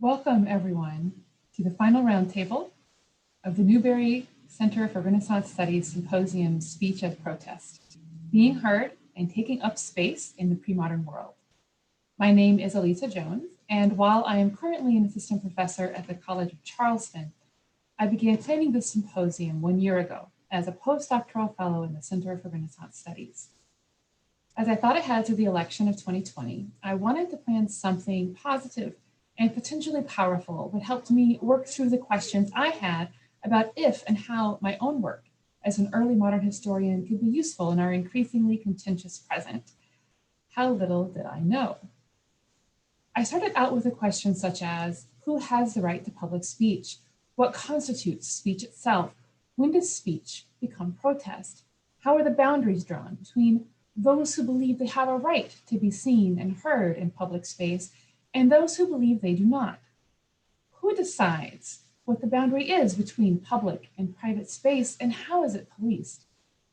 Welcome, everyone, to the final roundtable of the Newberry Center for Renaissance Studies Symposium Speech as Protest, Being Heard and Taking Up Space in the Premodern World. My name is Elisa Jones, and while I am currently an assistant professor at the College of Charleston, I began planning this symposium 1 year ago as a postdoctoral fellow in the Center for Renaissance Studies. As I thought ahead to the election of 2020, I wanted to plan something positive and potentially powerful that helped me work through the questions I had about if and how my own work as an early modern historian could be useful in our increasingly contentious present. How little did I know? I started out with a question such as, who has the right to public speech? What constitutes speech itself? When does speech become protest? How are the boundaries drawn between those who believe they have a right to be seen and heard in public space and those who believe they do not? Who decides what the boundary is between public and private space, and how is it policed?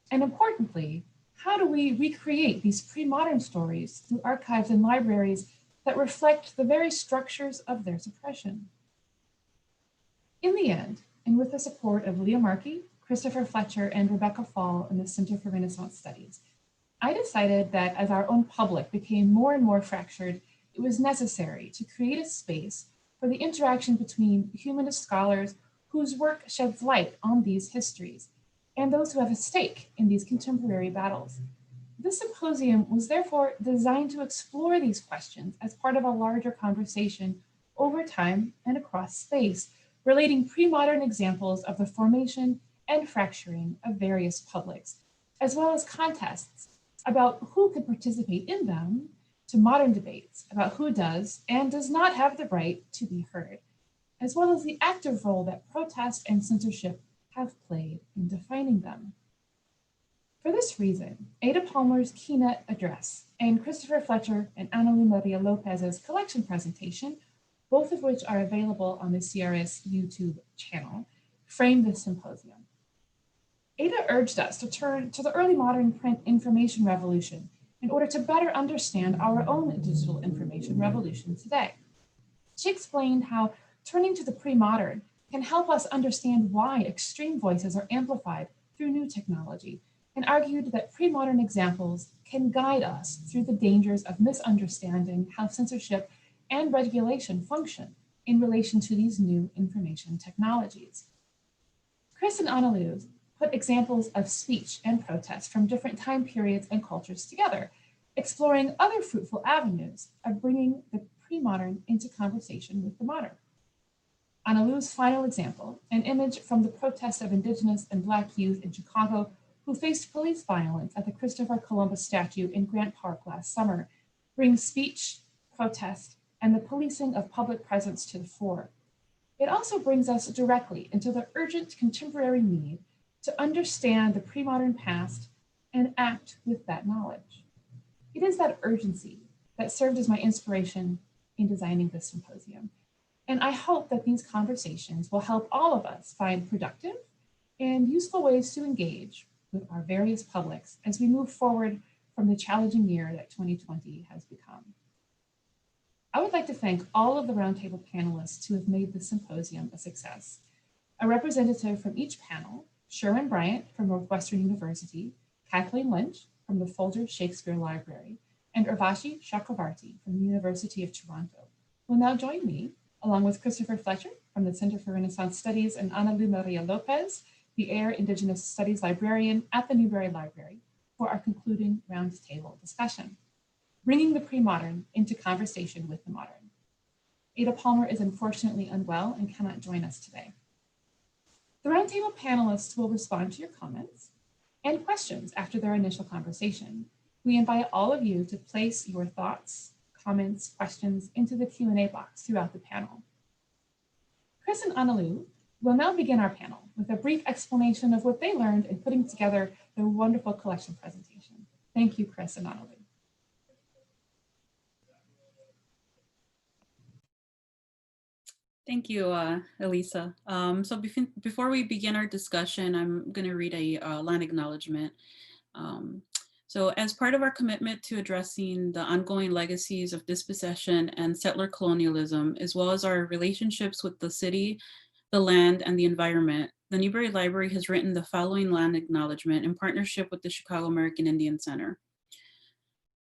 And importantly, how do we recreate these pre-modern stories through archives and libraries that reflect the very structures of their suppression? In the end, and with the support of Leah Markey, Christopher Fletcher, and Rebecca Fall in the Center for Renaissance Studies, I decided that as our own public became more and more fractured, it was necessary to create a space for the interaction between humanist scholars whose work sheds light on these histories and those who have a stake in these contemporary battles. This symposium was therefore designed to explore these questions as part of a larger conversation over time and across space, relating pre-modern examples of the formation and fracturing of various publics, as well as contests about who could participate in them, to modern debates about who does and does not have the right to be heard, as well as the active role that protest and censorship have played in defining them. For this reason, Ada Palmer's keynote address and Christopher Fletcher and Analú María López's collection presentation, both of which are available on the CRS YouTube channel, frame this symposium. Ada urged us to turn to the early modern print information revolution in order to better understand our own digital information revolution today. She explained how turning to the pre-modern can help us understand why extreme voices are amplified through new technology, and argued that pre-modern examples can guide us through the dangers of misunderstanding how censorship and regulation function in relation to these new information technologies. Chris and Analú put examples of speech and protest from different time periods and cultures together, exploring other fruitful avenues of bringing the pre-modern into conversation with the modern. Analú's final example, an image from the protest of Indigenous and Black youth in Chicago who faced police violence at the Christopher Columbus statue in Grant Park last summer, brings speech, protest, and the policing of public presence to the fore. It also brings us directly into the urgent contemporary need to understand the pre-modern past and act with that knowledge. It is that urgency that served as my inspiration in designing this symposium. And I hope that these conversations will help all of us find productive and useful ways to engage with our various publics as we move forward from the challenging year that 2020 has become. I would like to thank all of the Roundtable panelists who have made this symposium a success. A representative from each panel, Sherwin Bryant from Northwestern University, Kathleen Lynch from the Folger Shakespeare Library, and Urvashi Chakravarty from the University of Toronto, will now join me, along with Christopher Fletcher from the Center for Renaissance Studies and Analú María López, the Air Indigenous Studies librarian at the Newberry Library, for our concluding roundtable discussion, bringing the pre-modern into conversation with the modern. Ada Palmer is unfortunately unwell and cannot join us today. The roundtable panelists will respond to your comments and questions after their initial conversation. We invite all of you to place your thoughts, comments, questions into the Q&A box throughout the panel. Chris and Analú will now begin our panel with a brief explanation of what they learned in putting together their wonderful collection presentation. Thank you, Chris and Analú. Thank you, Elisa. So before we begin our discussion, I'm going to read a land acknowledgement. So as part of our commitment to addressing the ongoing legacies of dispossession and settler colonialism, as well as our relationships with the city, the land, and the environment, the Newberry Library has written the following land acknowledgement in partnership with the Chicago American Indian Center.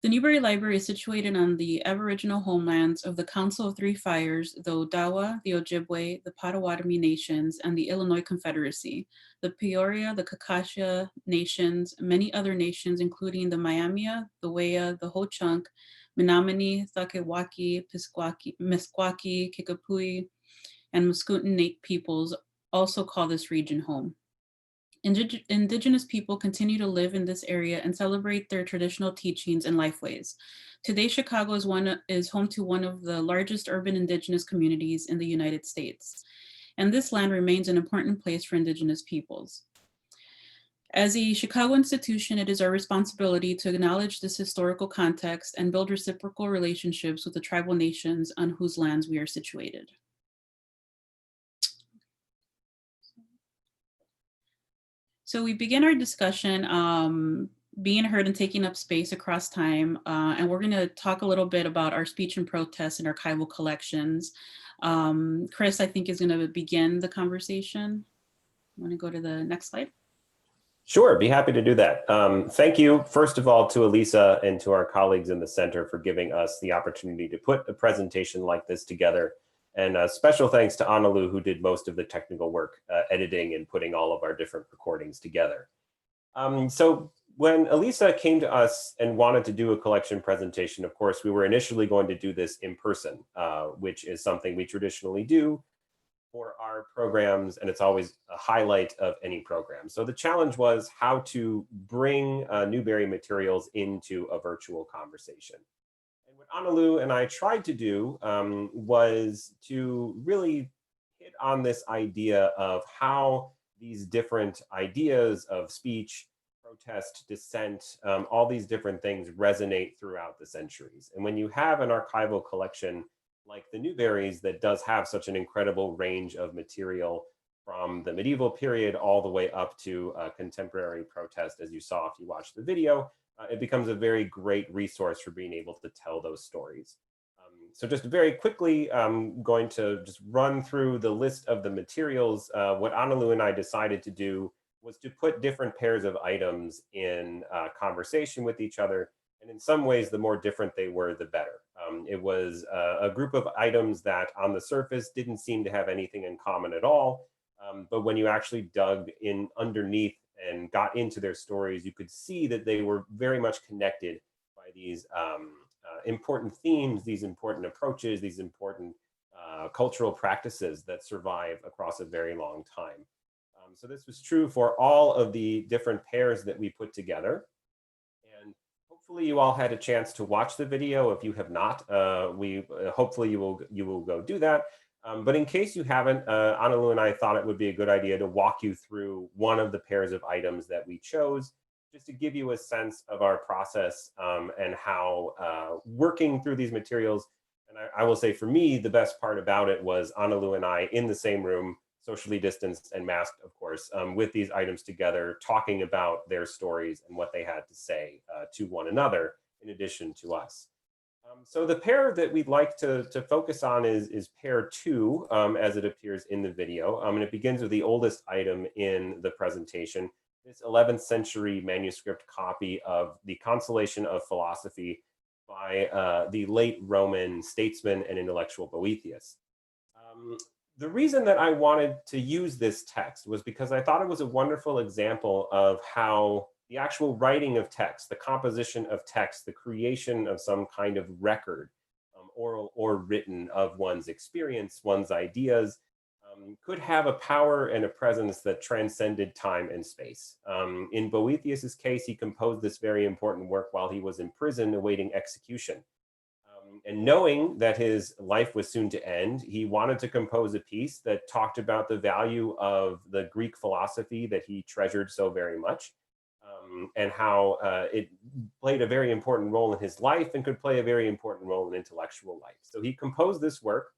The Newberry Library is situated on the Aboriginal homelands of the Council of Three Fires, the Odawa, the Ojibwe, the Potawatomi Nations, and the Illinois Confederacy, the Peoria, the Kakasha Nations, many other nations, including the Miamia, the Wea, the Ho-Chunk, Menominee, Thakewaki, Meskwaki, Kickapoo, and Muscooten peoples also call this region home. Indigenous people continue to live in this area and celebrate their traditional teachings and lifeways. Today, Chicago is home to one of the largest urban Indigenous communities in the United States, and this land remains an important place for Indigenous peoples. As a Chicago institution, it is our responsibility to acknowledge this historical context and build reciprocal relationships with the tribal nations on whose lands we are situated. So we begin our discussion being heard and taking up space across time. And we're going to talk a little bit about our speech and protest and archival collections. Chris, I think, is going to begin the conversation. Want to go to the next slide? Sure, be happy to do that. Thank you, first of all, to Elisa and to our colleagues in the center for giving us the opportunity to put a presentation like this together. And special thanks to Analú, who did most of the technical work, editing and putting all of our different recordings together. So when Elisa came to us and wanted to do a collection presentation, of course, we were initially going to do this in person, which is something we traditionally do for our programs, and it's always a highlight of any program. So the challenge was how to bring Newberry materials into a virtual conversation. And what Analú and I tried to do was to really hit on this idea of how these different ideas of speech, protest, dissent, all these different things resonate throughout the centuries. And when you have an archival collection like the Newberry's that does have such an incredible range of material from the medieval period all the way up to contemporary protest, as you saw if you watched the video, it becomes a very great resource for being able to tell those stories. So just very quickly, I'm going to just run through the list of the materials. What Analú and I decided to do was to put different pairs of items in conversation with each other. And in some ways, the more different they were, the better. It was a group of items that on the surface didn't seem to have anything in common at all. But when you actually dug in underneath and got into their stories, you could see that they were very much connected by these important themes, these important approaches, these important cultural practices that survive across a very long time. So this was true for all of the different pairs that we put together. And hopefully you all had a chance to watch the video. If you have not, hopefully you will go do that. But in case you haven't, Analú and I thought it would be a good idea to walk you through one of the pairs of items that we chose, just to give you a sense of our process and how working through these materials. And I will say for me, the best part about it was Analú and I in the same room, socially distanced and masked, of course, with these items together, talking about their stories and what they had to say to one another, in addition to us. So the pair that we'd like to focus on is pair 2, as it appears in the video. And it begins with the oldest item in the presentation, this 11th century manuscript copy of the Consolation of Philosophy by the late Roman statesman and intellectual Boethius. The reason that I wanted to use this text was because I thought it was a wonderful example of how the actual writing of text, the composition of text, the creation of some kind of record, oral or written, of one's experience, one's ideas, could have a power and a presence that transcended time and space. In Boethius's case, he composed this very important work while he was in prison awaiting execution. And knowing that his life was soon to end, he wanted to compose a piece that talked about the value of the Greek philosophy that he treasured so very much, and how it played a very important role in his life and could play a very important role in intellectual life. So he composed this work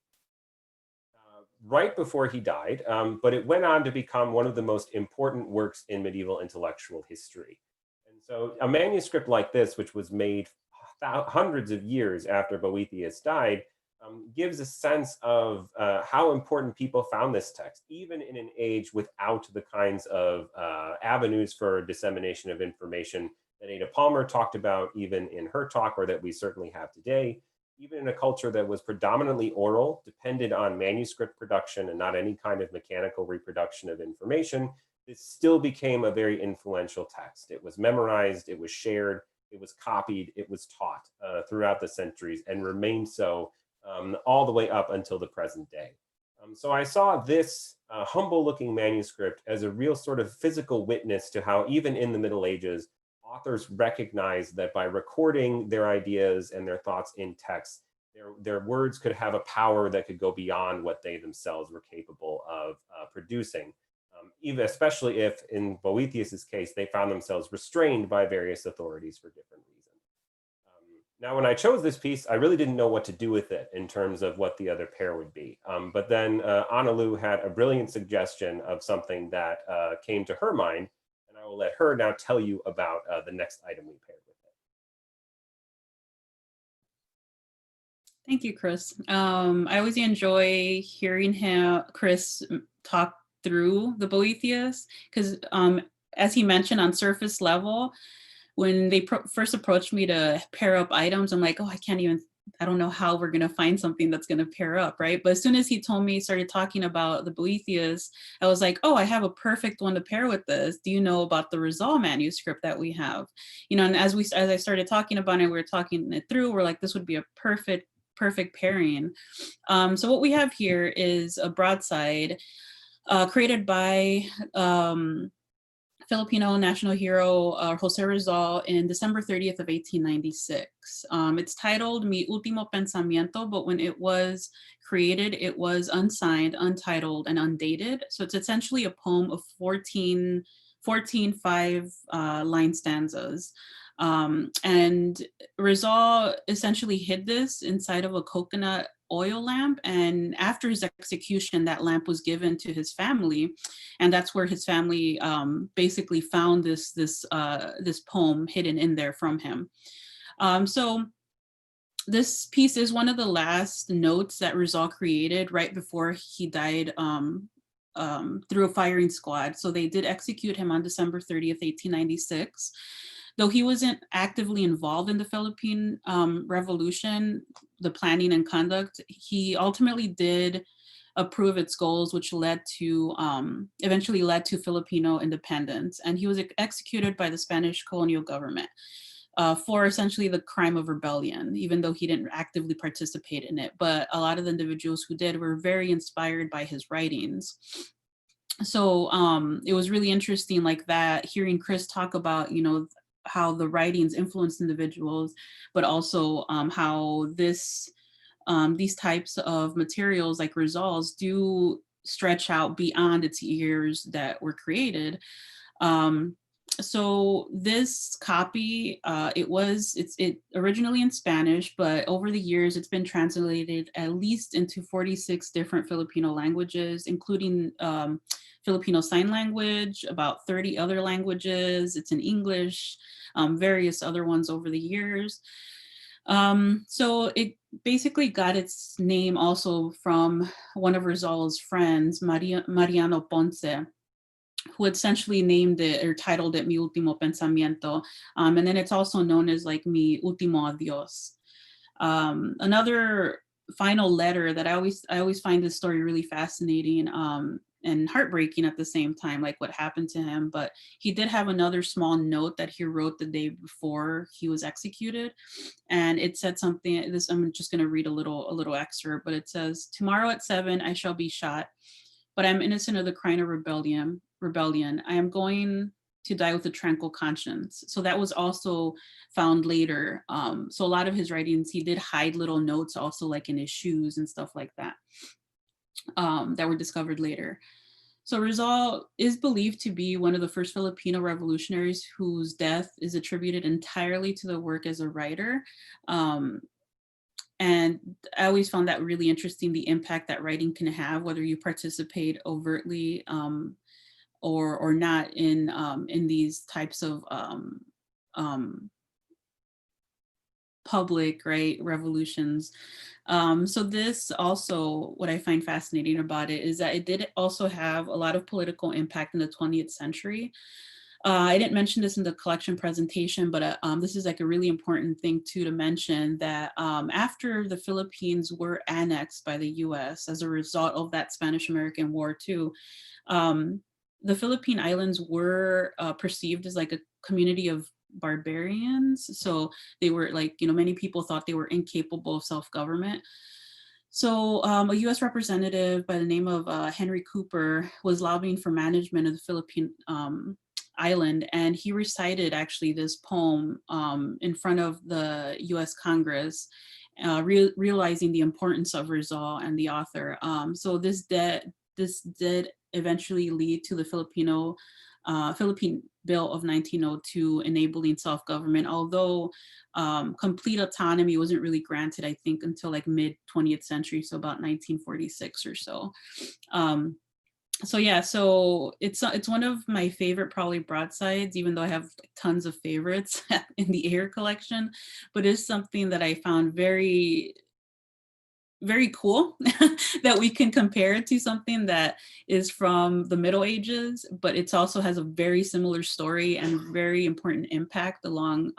right before he died, but it went on to become one of the most important works in medieval intellectual history. And So a manuscript like this, which was made hundreds of years after Boethius died, gives a sense of how important people found this text, even in an age without the kinds of avenues for dissemination of information that Ada Palmer talked about, even in her talk, or that we certainly have today. Even in a culture that was predominantly oral, depended on manuscript production and not any kind of mechanical reproduction of information, this still became a very influential text. It was memorized, it was shared, it was copied, it was taught throughout the centuries and remained so all the way up until the present day. So I saw this humble looking manuscript as a real sort of physical witness to how even in the Middle Ages, authors recognized that by recording their ideas and their thoughts in text, their words could have a power that could go beyond what they themselves were capable of producing. Even especially if in Boethius's case, they found themselves restrained by various authorities for different reasons. Now, when I chose this piece, I really didn't know what to do with it in terms of what the other pair would be. But then Analú had a brilliant suggestion of something that came to her mind, and I will let her now tell you about the next item we paired with it. Thank you, Chris. I always enjoy hearing Chris talk through the Boethius, because as he mentioned, on surface level, when they first approached me to pair up items, I'm like, oh, I don't know how we're going to find something that's going to pair up, right? But as soon as he started talking about the Boethius, I was like, oh, I have a perfect one to pair with this. Do you know about the Rizal manuscript that we have? And as I started talking about it, we were talking it through, we're like, this would be a perfect pairing. So what we have here is a broadside created by Filipino national hero Jose Rizal in December 30th of 1896. It's titled Mi Último Pensamiento, but when it was created, it was unsigned, untitled, and undated. So it's essentially a poem of 14 5-line stanzas. And Rizal essentially hid this inside of a coconut oil lamp, and after his execution, that lamp was given to his family, and that's where his family basically found this poem hidden in there from him. So this piece is one of the last notes that Rizal created right before he died through a firing squad. So they did execute him on December 30th, 1896. Though he wasn't actively involved in the Philippine Revolution, the planning and conduct, he ultimately did approve its goals, which eventually led to Filipino independence. And he was executed by the Spanish colonial government for essentially the crime of rebellion, even though he didn't actively participate in it. But a lot of the individuals who did were very inspired by his writings. So it was really interesting like that, hearing Chris talk about, how the writings influenced individuals, but also how these types of materials like Rizal's do stretch out beyond its years that were created. So this copy, it originally in Spanish, but over the years it's been translated at least into 46 different Filipino languages, including Filipino Sign Language, about 30 other languages. It's in English, various other ones over the years. So it basically got its name also from one of Rizal's friends, Mariano Ponce, who essentially named it or titled it Mi Último Pensamiento. And then it's also known as like Mi Último Adiós. Another final letter that I always find this story really fascinating and heartbreaking at the same time, like what happened to him. But he did have another small note that he wrote the day before he was executed. And it said something, I'm just gonna read a little excerpt, but it says, "Tomorrow at 7, I shall be shot, but I'm innocent of the crime of rebellion. I am going to die with a tranquil conscience." So that was also found later. So a lot of his writings, he did hide little notes also like in his shoes and stuff like that, that were discovered later. So Rizal is believed to be one of the first Filipino revolutionaries whose death is attributed entirely to the work as a writer. And I always found that really interesting, the impact that writing can have, whether you participate overtly or not in these types of public, right, revolutions. So this also, what I find fascinating about it is that it did also have a lot of political impact in the 20th century. I didn't mention this in the collection presentation, but this is like a really important thing too to mention, that after the Philippines were annexed by the US as a result of that Spanish-American War too, the Philippine Islands were perceived as like a community of barbarians. So they were like, many people thought they were incapable of self-government. So a US representative by the name of Henry Cooper was lobbying for management of the Philippine island, and he recited actually this poem in front of the US Congress, realizing the importance of Rizal and the author. So this did eventually lead to the Philippine Bill of 1902 enabling self-government, although complete autonomy wasn't really granted, I think, until like mid 20th century, so about 1946 or so. So yeah, so it's one of my favorite probably broadsides, even though I have tons of favorites in the Air collection, but it's something that I found very, very cool that we can compare it to something that is from the Middle Ages, but it also has a very similar story and very important impact along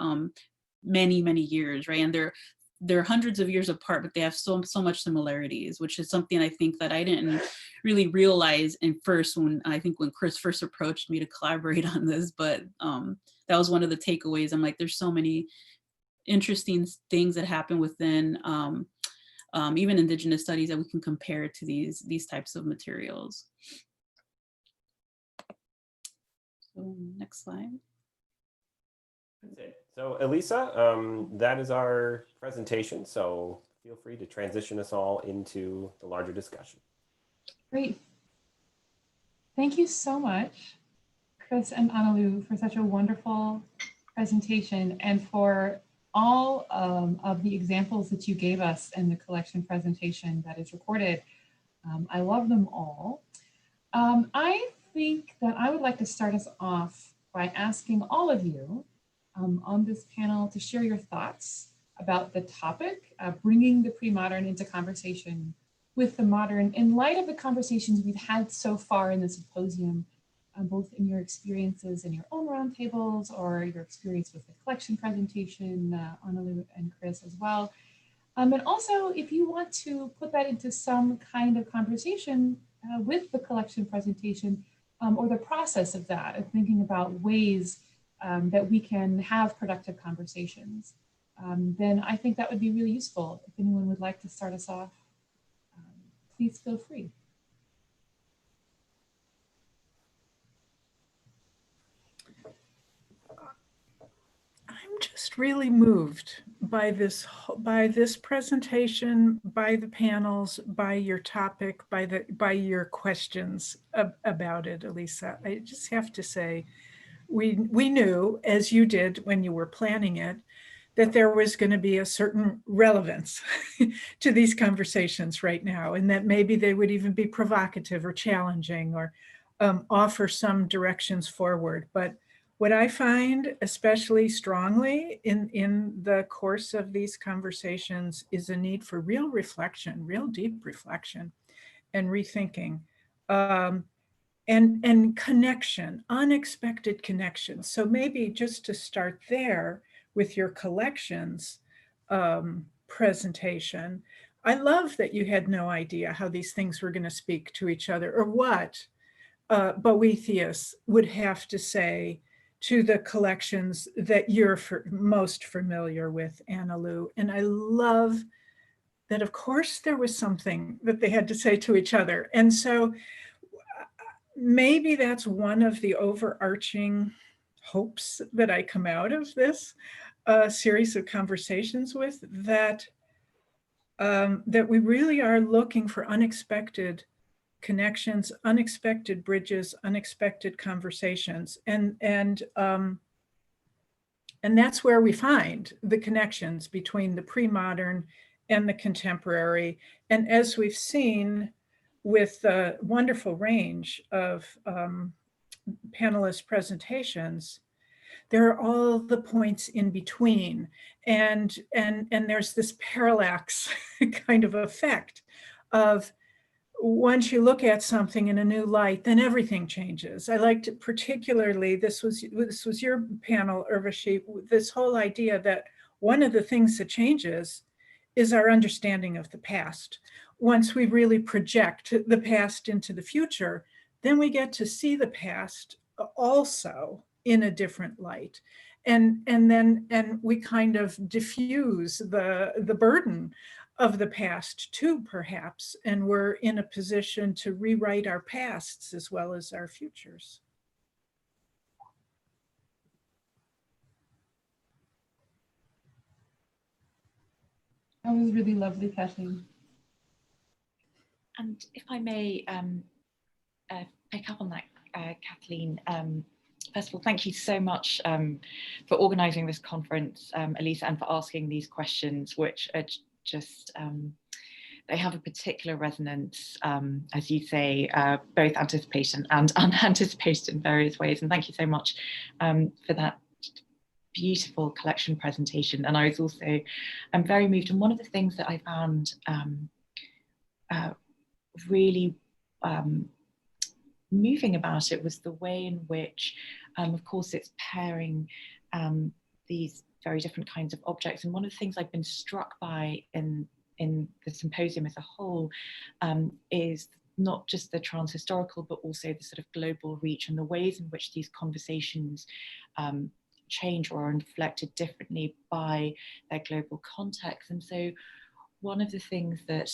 many, many years, right? And they're hundreds of years apart, but they have so much similarities, which is something I think that I didn't really realize when Chris first approached me to collaborate on this, but that was one of the takeaways. I'm like, there's so many interesting things that happen within even Indigenous studies that we can compare to these types of materials. So next slide. That's it. So Elisa, that is our presentation. So feel free to transition us all into the larger discussion. Great. Thank you so much, Chris and Analú, for such a wonderful presentation and for all of the examples that you gave us in the collection presentation that is recorded. I love them all. I think that I would like to start us off by asking all of you on this panel to share your thoughts about the topic, bringing the pre-modern into conversation with the modern in light of the conversations we've had so far in the symposium, both in your experiences in your own roundtables or your experience with the collection presentation, Analú and Chris as well. And also, if you want to put that into some kind of conversation with the collection presentation or the process of that, of thinking about ways that we can have productive conversations, then I think that would be really useful. If anyone would like to start us off, please feel free. I'm just really moved by this presentation, by the panels, by your topic, by your questions about it, Elisa. I just have to say, we knew, as you did when you were planning it, that there was going to be a certain relevance to these conversations right now, and that maybe they would even be provocative or challenging or offer some directions forward. But what I find especially strongly in the course of these conversations is a need for real reflection, real deep reflection and rethinking. And connection, unexpected connection. So maybe just to start there with your collections presentation, I love that you had no idea how these things were going to speak to each other or what Boethius would have to say to the collections that you're most familiar with, Analú. And I love that, of course, there was something that they had to say to each other. And so maybe that's one of the overarching hopes that I come out of this series of conversations with, that we really are looking for unexpected connections, unexpected bridges, unexpected conversations. And that's where we find the connections between the pre-modern and the contemporary. And as we've seen with the wonderful range of panelist presentations, there are all the points in between. And there's this parallax kind of effect of, once you look at something in a new light, then everything changes. I liked it particularly, this was your panel, Urvashi, this whole idea that one of the things that changes is our understanding of the past. Once we really project the past into the future, then we get to see the past also in a different light. And we kind of diffuse the burden of the past too, perhaps, and we're in a position to rewrite our pasts as well as our futures. That was really lovely, Kathleen. And if I may pick up on that, Kathleen, first of all, thank you so much for organizing this conference, Elisa, and for asking these questions, which are just, they have a particular resonance, as you say, both anticipated and unanticipated in various ways. And thank you so much for that beautiful collection presentation. And I was also very moved. And one of the things that I found really moving about it was the way in which, of course, it's pairing these very different kinds of objects. And one of the things I've been struck by in the symposium as a whole is not just the transhistorical, but also the sort of global reach and the ways in which these conversations change or are inflected differently by their global context. And so one of the things that,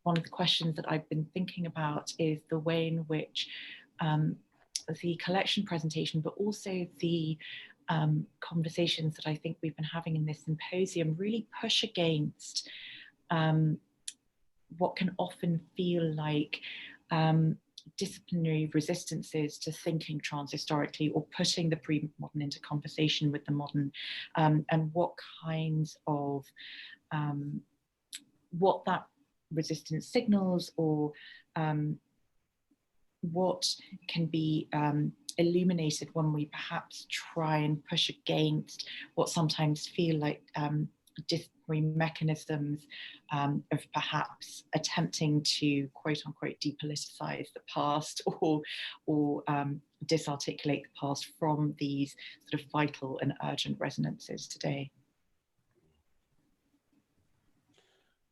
one of the questions that I've been thinking about is the way in which the collection presentation, but also the conversations that I think we've been having in this symposium really push against what can often feel like disciplinary resistances to thinking transhistorically or putting the pre-modern into conversation with the modern, and what kinds of, what that resistance signals, or what can be illuminated when we perhaps try and push against what sometimes feel like disciplinary mechanisms of perhaps attempting to quote unquote depoliticize the past, or disarticulate the past from these sort of vital and urgent resonances today.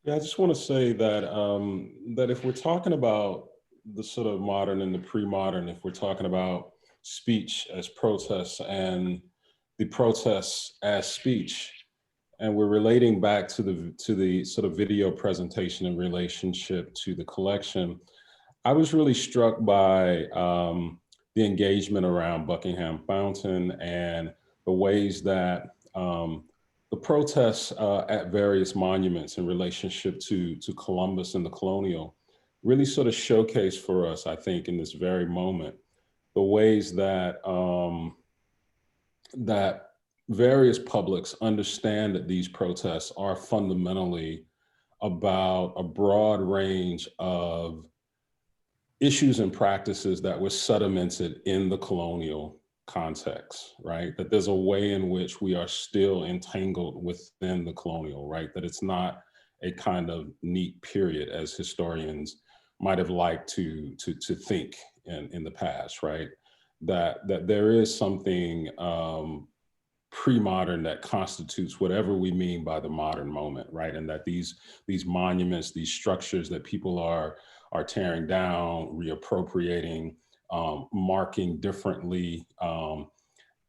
Yeah, I just want to say that that if we're talking about the sort of modern and the pre-modern, if we're talking about speech as protests and the protests as speech, and we're relating back to the sort of video presentation in relationship to the collection, I was really struck by the engagement around Buckingham Fountain and the ways that the protests at various monuments in relationship to Columbus and the colonial really sort of showcase for us, I think, in this very moment, the ways that that various publics understand that these protests are fundamentally about a broad range of issues and practices that were sedimented in the colonial context, right? That there's a way in which we are still entangled within the colonial, right? That it's not a kind of neat period as historians might have liked to think in the past, right? That there is something pre-modern that constitutes whatever we mean by the modern moment, right? And that these monuments, these structures that people are tearing down, reappropriating, marking differently,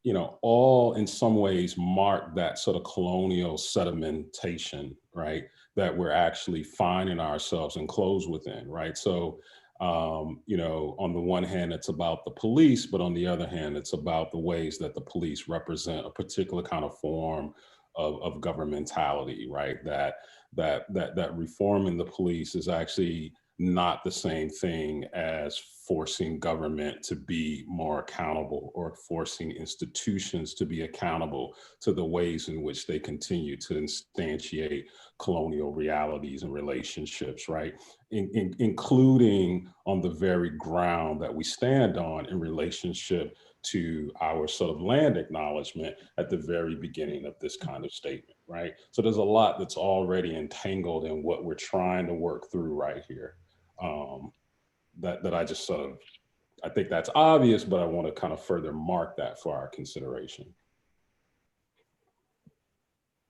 you know, all in some ways mark that sort of colonial sedimentation, right? That we're actually finding ourselves enclosed within, right? So, you know, on the one hand, it's about the police, but on the other hand, it's about the ways that the police represent a particular kind of form of governmentality, right? That reforming the police is actually not the same thing as forcing government to be more accountable or forcing institutions to be accountable to the ways in which they continue to instantiate colonial realities and relationships, right? Including on the very ground that we stand on in relationship to our sort of land acknowledgement at the very beginning of this kind of statement, right? So there's a lot that's already entangled in what we're trying to work through right here. That I just sort of, I think that's obvious, but I want to kind of further mark that for our consideration.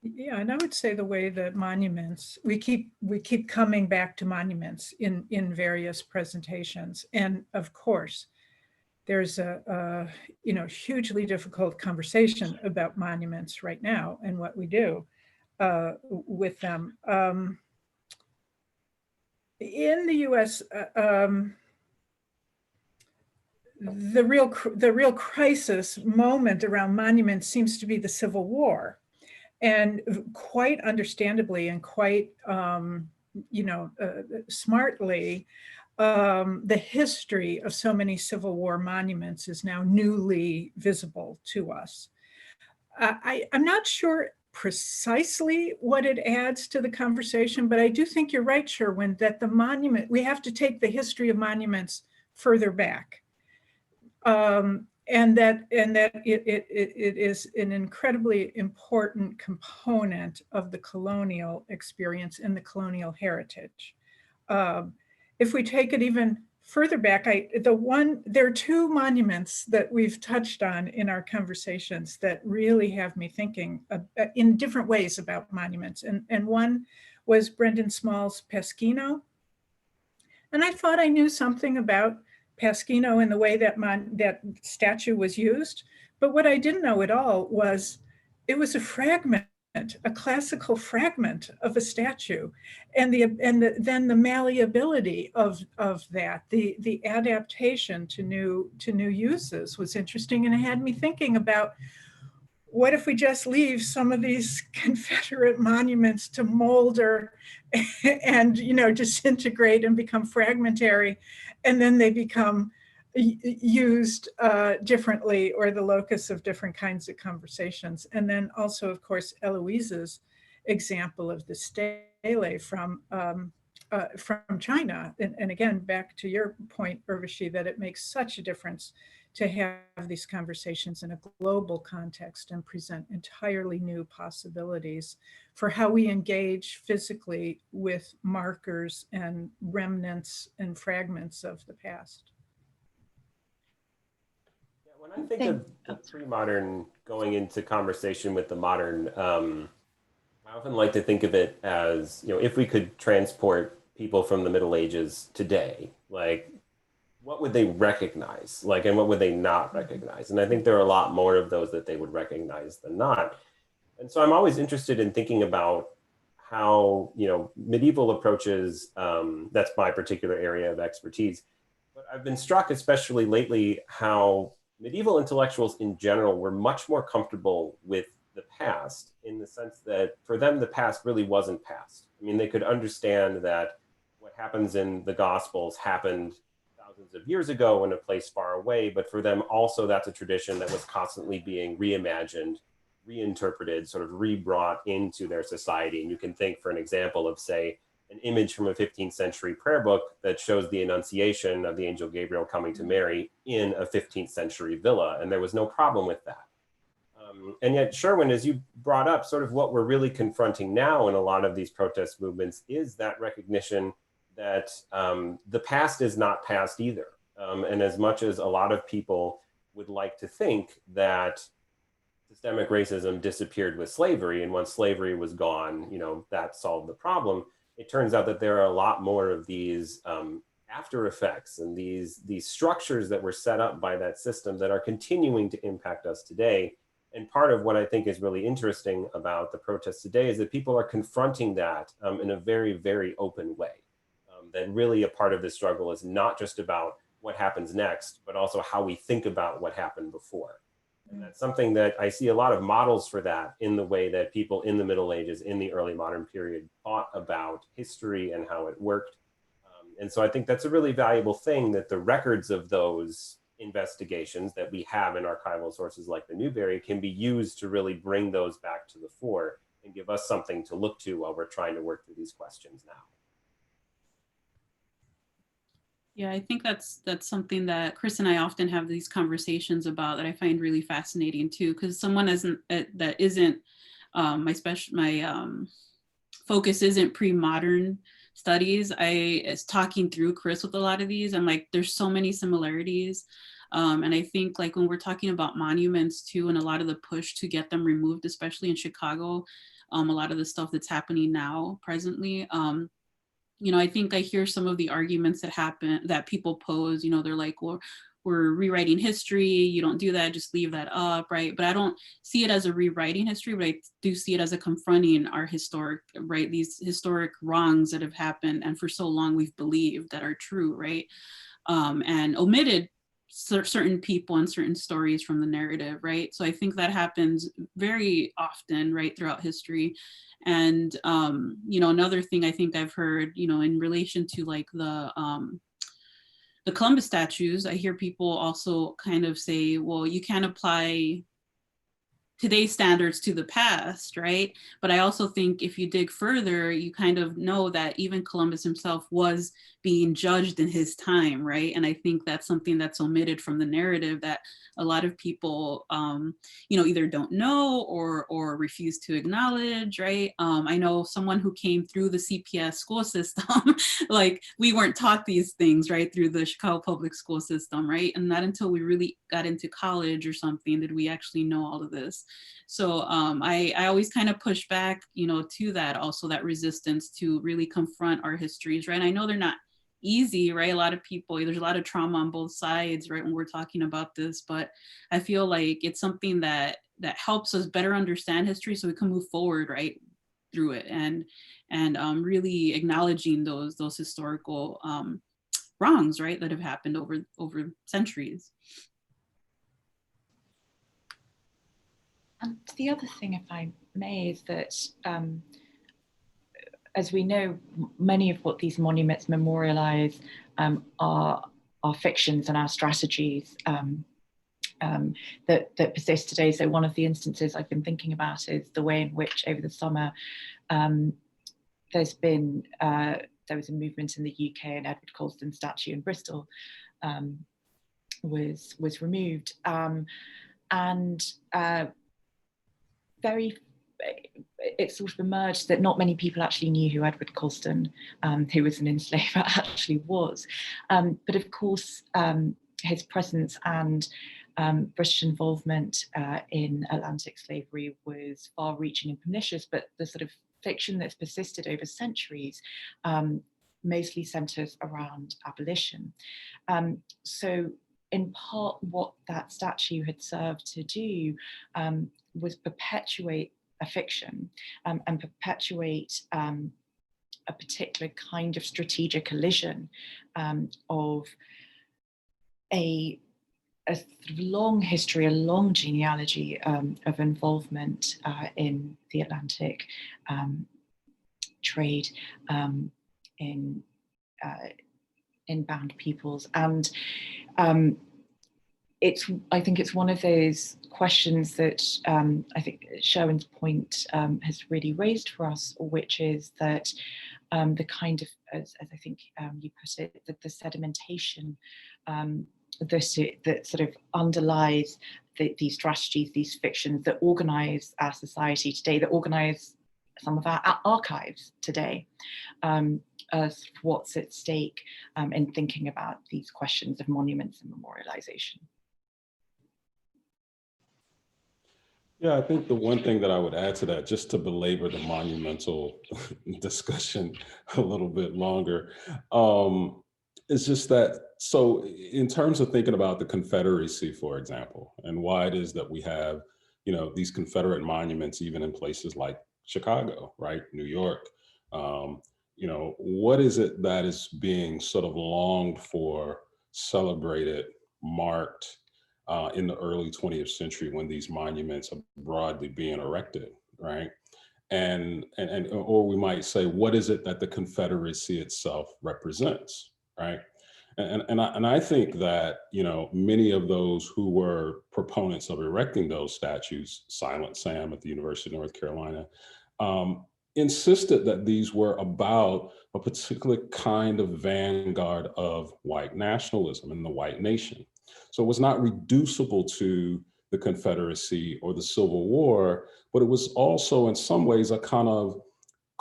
Yeah, and I would say the way that monuments, we keep coming back to monuments in various presentations, and of course, there's a hugely difficult conversation about monuments right now and what we do with them. In the U.S., the real crisis moment around monuments seems to be the Civil War. And quite understandably and quite, smartly, the history of so many Civil War monuments is now newly visible to us. I'm not sure precisely what it adds to the conversation, but I do think you're right, Sherwin, that the monument, we have to take the history of monuments further back. And that it is an incredibly important component of the colonial experience and the colonial heritage. If we take it even further back, there are two monuments that we've touched on in our conversations that really have me thinking in different ways about monuments. And one was Brendan Small's Pasquino. And I thought I knew something about Pasquino and the way that that statue was used. But what I didn't know at all was it was a fragment, a classical fragment of a statue. And then the malleability of that, the adaptation to new uses was interesting. And it had me thinking about, what if we just leave some of these Confederate monuments to molder and disintegrate and become fragmentary, and then they become used differently, or the locus of different kinds of conversations. And then also, of course, Eloise's example of the stele from China. And again, back to your point, Urvashi, that it makes such a difference to have these conversations in a global context and present entirely new possibilities for how we engage physically with markers and remnants and fragments of the past. Yeah, when I think of the pre-modern going into conversation with the modern, I often like to think of it as, if we could transport people from the Middle Ages today, like, what would they recognize? And what would they not recognize? And I think there are a lot more of those that they would recognize than not. And so I'm always interested in thinking about how, medieval approaches, that's my particular area of expertise. But I've been struck, especially lately, how medieval intellectuals in general were much more comfortable with the past, in the sense that for them, the past really wasn't past. I mean, they could understand that what happens in the Gospels happened thousands of years ago in a place far away, but for them also that's a tradition that was constantly being reimagined, reinterpreted, sort of rebrought into their society. And you can think, for an example, of, say, an image from a 15th century prayer book that shows the Annunciation of the angel Gabriel coming to Mary in a 15th century villa, and there was no problem with that. And yet, Sherwin, as you brought up, sort of what we're really confronting now in a lot of these protest movements is that recognition that the past is not past either. And as much as a lot of people would like to think that systemic racism disappeared with slavery, and once slavery was gone, that solved the problem, it turns out that there are a lot more of these after effects and these structures that were set up by that system that are continuing to impact us today. And part of what I think is really interesting about the protests today is that people are confronting that in a very, very open way. That really a part of this struggle is not just about what happens next, but also how we think about what happened before. And that's something that I see a lot of models for that in the way that people in the Middle Ages, in the early modern period, thought about history and how it worked. And so I think that's a really valuable thing, that the records of those investigations that we have in archival sources like the Newberry can be used to really bring those back to the fore and give us something to look to while we're trying to work through these questions now. Yeah, I think that's something that Chris and I often have these conversations about that I find really fascinating too, because someone that isn't my focus isn't pre-modern studies. I is talking through Chris with a lot of these. I'm like, there's so many similarities. And I think like when we're talking about monuments too, and a lot of the push to get them removed, especially in Chicago, a lot of the stuff that's happening now presently, you know, I think I hear some of the arguments that people pose, you know, they're like, well, we're rewriting history. You don't do that, just leave that up, right? But I don't see it as a rewriting history, but I do see it as a confronting our historic, right? These historic wrongs that have happened and for so long we've believed that are true, right? And omitted certain people and certain stories from the narrative, right? So I think that happens very often, right, throughout history. And, you know, another thing I think I've heard, you know, in relation to like the Columbus statues, I hear people also kind of say, well, you can't apply today's standards to the past, right? But I also think if you dig further, you kind of know that even Columbus himself was being judged in his time, right? And I think that's something that's omitted from the narrative that a lot of people, you know, either don't know or refuse to acknowledge, right? I know someone who came through the CPS school system, like we weren't taught these things, right, through the Chicago public school system, right? And not until we really got into college or something did we actually know all of this. So I always kind of push back, you know, to that also, that resistance to really confront our histories, right? I know they're not easy, right? A lot of people, there's a lot of trauma on both sides, right, when we're talking about this, but I feel like it's something that helps us better understand history so we can move forward, right, through it, and really acknowledging those historical wrongs, right, that have happened over centuries. And the other thing, if I may, is that as we know, many of what these monuments memorialize are fictions and our strategies that persist today. So one of the instances I've been thinking about is the way in which over the summer there was a movement in the UK, and Edward Colston statue in Bristol was removed, it sort of emerged that not many people actually knew who Edward Colston, who was an enslaver, actually was. But of course, his presence and British involvement in Atlantic slavery was far-reaching and pernicious, but the sort of fiction that's persisted over centuries mostly centers around abolition. So in part, what that statue had served to do was perpetuate a fiction and perpetuate a particular kind of strategic elision of a sort of long history, a long genealogy of involvement in the Atlantic trade in bound peoples. And I think it's one of those questions that I think Sherwin's point has really raised for us, which is that the kind of, as I think you put it, the sedimentation that sort of underlies these strategies, these fictions that organize our society today, that organize some of our archives today, as what's at stake in thinking about these questions of monuments and memorialization. Yeah, I think the one thing that I would add to that, just to belabor the monumental discussion a little bit longer, is just that, so in terms of thinking about the Confederacy, for example, and why it is that we have, you know, these Confederate monuments, even in places like Chicago, right, New York, you know, what is it that is being sort of longed for, celebrated, marked, in the early 20th century when these monuments are broadly being erected, right? And or we might say, what is it that the Confederacy itself represents, right? And I think that, you know, many of those who were proponents of erecting those statues, Silent Sam at the University of North Carolina, insisted that these were about a particular kind of vanguard of white nationalism and the white nation. So it was not reducible to the Confederacy or the Civil War, but it was also in some ways a kind of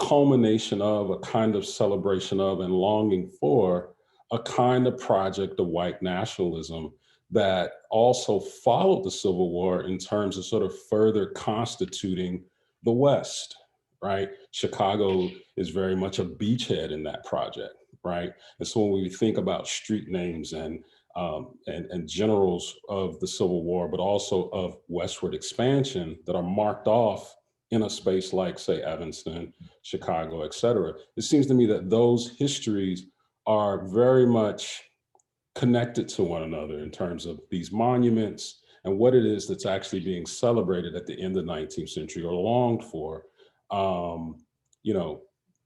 culmination of, a kind of celebration of, and longing for a kind of project of white nationalism that also followed the Civil War in terms of sort of further constituting the West, right? Chicago is very much a beachhead in that project, right? And so when we think about street names and generals of the Civil War, but also of westward expansion that are marked off in a space like, say, Evanston, Chicago, et cetera, it seems to me that those histories are very much connected to one another in terms of these monuments and what it is that's actually being celebrated at the end of the 19th century or longed for,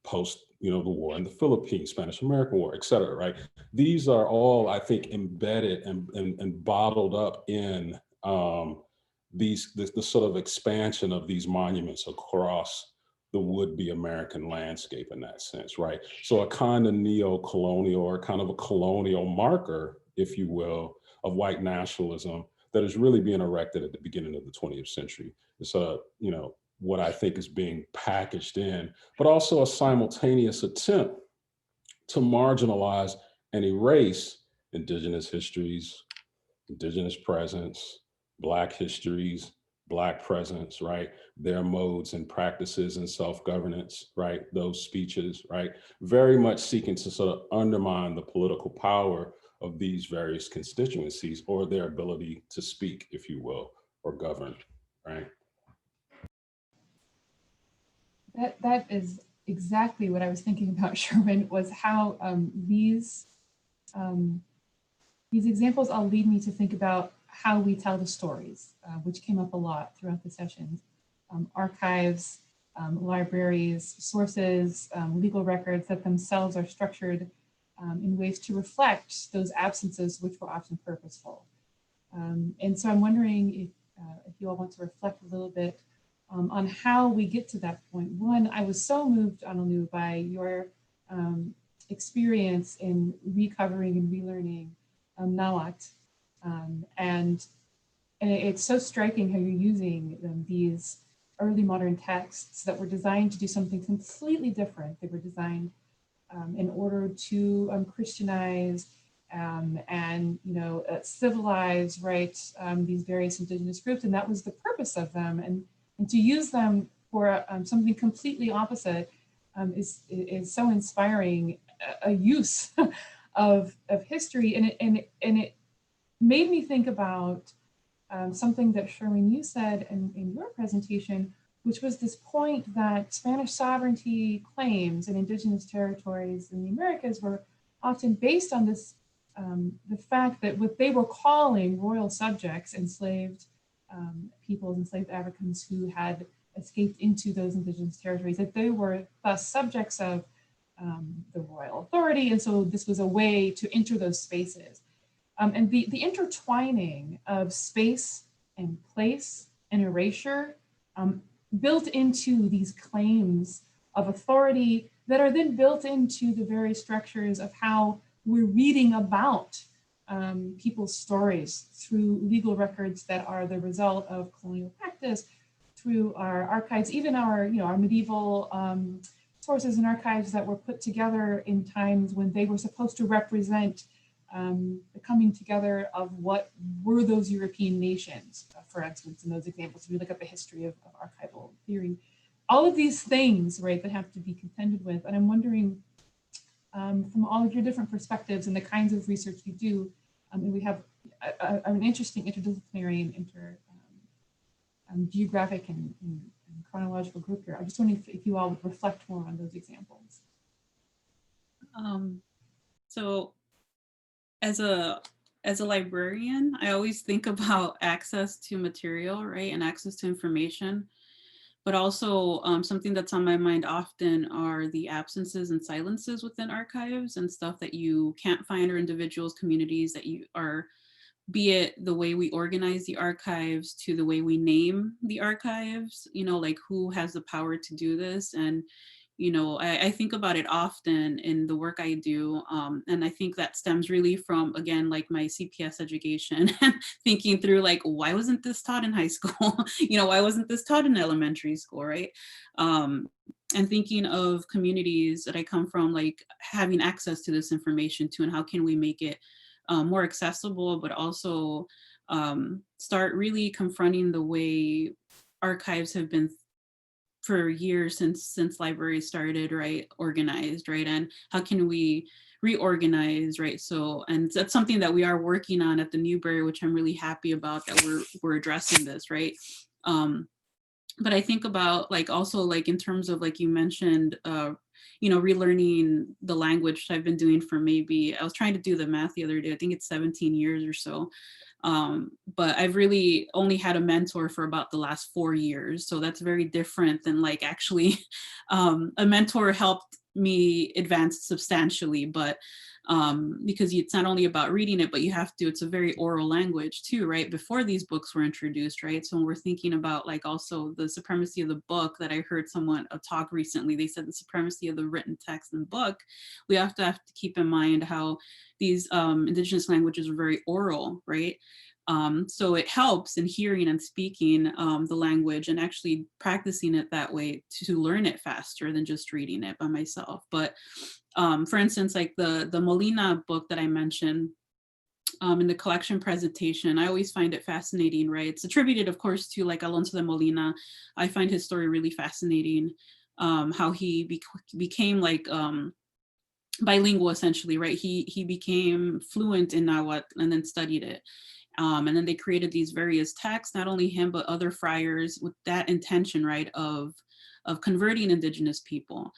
post, the war in the Philippines, Spanish-American War, et cetera, right? These are all, I think, embedded and bottled up in the sort of expansion of these monuments across the would-be American landscape in that sense, right? So a kind of neo-colonial or kind of a colonial marker, if you will, of white nationalism that is really being erected at the beginning of the 20th century. It's what I think is being packaged in, but also a simultaneous attempt to marginalize and erase indigenous histories, indigenous presence, Black histories, Black presence, right? Their modes and practices and self-governance, right? Those speeches, right? Very much seeking to sort of undermine the political power of these various constituencies or their ability to speak, if you will, or govern, right? That is exactly what I was thinking about, Sherwin, was how these examples all lead me to think about how we tell the stories, which came up a lot throughout the sessions. Archives, libraries, sources, legal records that themselves are structured in ways to reflect those absences which were often purposeful. And so I'm wondering if you all want to reflect a little bit on how we get to that point. One, I was so moved, Analú, by your experience in recovering and relearning Nahuatl. And it's so striking how you're using these early modern texts that were designed to do something completely different. They were designed in order to Christianize and civilize, right, these various indigenous groups, and that was the purpose of them. And to use them for something completely opposite is so inspiring a use of history, and it made me think about something that Sherwin, you said in your presentation, which was this point that Spanish sovereignty claims in indigenous territories in the Americas were often based on this, the fact that what they were calling royal subjects, enslaved peoples, enslaved Africans who had escaped into those indigenous territories, that they were thus subjects of the royal authority. And so this was a way to enter those spaces. And the intertwining of space and place and erasure built into these claims of authority that are then built into the very structures of how we're reading about people's stories through legal records that are the result of colonial practice, through our archives, even our medieval sources and archives that were put together in times when they were supposed to represent the coming together of what were those European nations, for instance, in those examples. We look at the history of archival theory. All of these things, right, that have to be contended with. And I'm wondering, from all of your different perspectives and the kinds of research you do, and we have an interesting interdisciplinary and geographic and chronological group here. I just wonder if you all would reflect more on those examples. So as a librarian, I always think about access to material, right, and access to information. But also something that's on my mind often are the absences and silences within archives and stuff that you can't find, or individuals, communities that you are be it the way we organize the archives to the way we name the archives, you know, like who has the power to do this. And, you know, I think about it often in the work I do. And I think that stems really from, again, like my CPS education, thinking through like, why wasn't this taught in high school? You know, why wasn't this taught in elementary school, right? And thinking of communities that I come from, like having access to this information too, and how can we make it more accessible, but also start really confronting the way archives have been for years since libraries started, right, organized, right, and how can we reorganize, right? So, and that's something that we are working on at the Newberry, which I'm really happy about, that we're addressing this, right? But I think about like also like in terms of like you mentioned, you know, relearning the language I've been doing for maybe, I was trying to do the math the other day, I think it's 17 years or so. But I've really only had a mentor for about the last 4 years. So that's very different than like actually a mentor helped me advance substantially, but because it's not only about reading it, but you have to, it's a very oral language too, right? Before these books were introduced, right? So when we're thinking about like also the supremacy of the book, that I heard someone talk recently, they said the supremacy of the written text and book, we have to keep in mind how these indigenous languages are very oral, right? So it helps in hearing and speaking the language and actually practicing it that way to learn it faster than just reading it by myself. But for instance, like the Molina book that I mentioned in the collection presentation, I always find it fascinating, right? It's attributed, of course, to like Alonso de Molina. I find his story really fascinating, how he became like bilingual essentially, right? He became fluent in Nahuatl and then studied it. And then they created these various texts, not only him, but other friars with that intention, right, of converting indigenous people.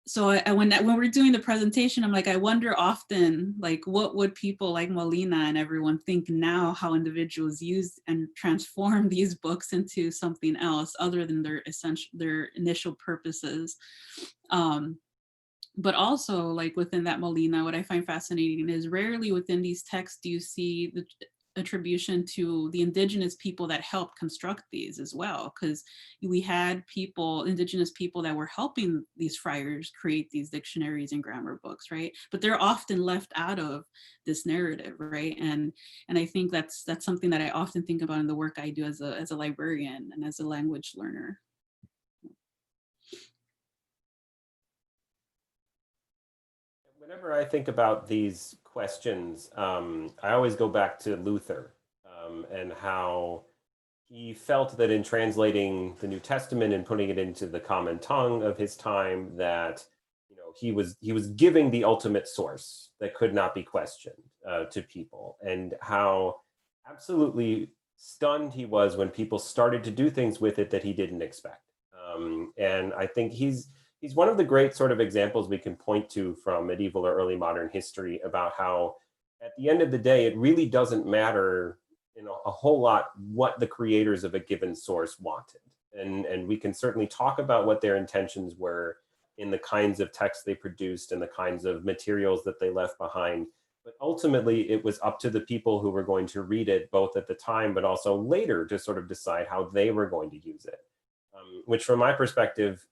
So when we're doing the presentation, I'm like, I wonder often, like, what would people like Molina and everyone think now, how individuals use and transform these books into something else other than their initial purposes. But also, like within that Molina, what I find fascinating is rarely within these texts do you see the attribution to the indigenous people that helped construct these as well, because we had people, indigenous people, that were helping these friars create these dictionaries and grammar books, right? But they're often left out of this narrative, right? And I think that's something that I often think about in the work I do as a librarian and as a language learner. Whenever I think about these questions, I always go back to Luther and how he felt that in translating the New Testament and putting it into the common tongue of his time, that he was giving the ultimate source that could not be questioned to people, and how absolutely stunned he was when people started to do things with it that he didn't expect. And I think he's one of the great sort of examples we can point to from medieval or early modern history about how at the end of the day, it really doesn't matter a whole lot what the creators of a given source wanted. And we can certainly talk about what their intentions were in the kinds of texts they produced and the kinds of materials that they left behind. But ultimately, it was up to the people who were going to read it, both at the time, but also later, to sort of decide how they were going to use it, which from my perspective,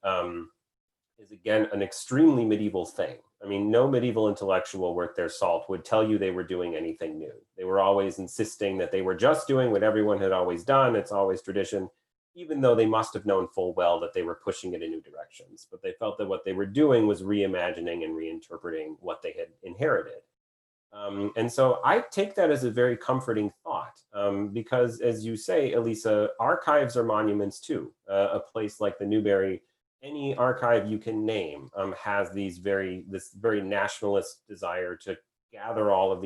is again an extremely medieval thing. I mean, no medieval intellectual worth their salt would tell you they were doing anything new. They were always insisting that they were just doing what everyone had always done. It's always tradition, even though they must have known full well that they were pushing it in new directions. But they felt that what they were doing was reimagining and reinterpreting what they had inherited. And so I take that as a very comforting thought, because as you say, Elisa, archives are monuments too. A place like the Newberry, any archive you can name, has this very nationalist desire to gather all of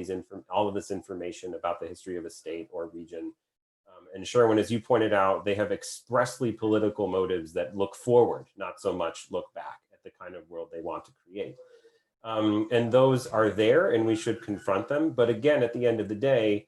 this information about the history of a state or region. And Sherwin, as you pointed out, they have expressly political motives that look forward, not so much look back at the kind of world they want to create. And those are there, and we should confront them. But again, at the end of the day,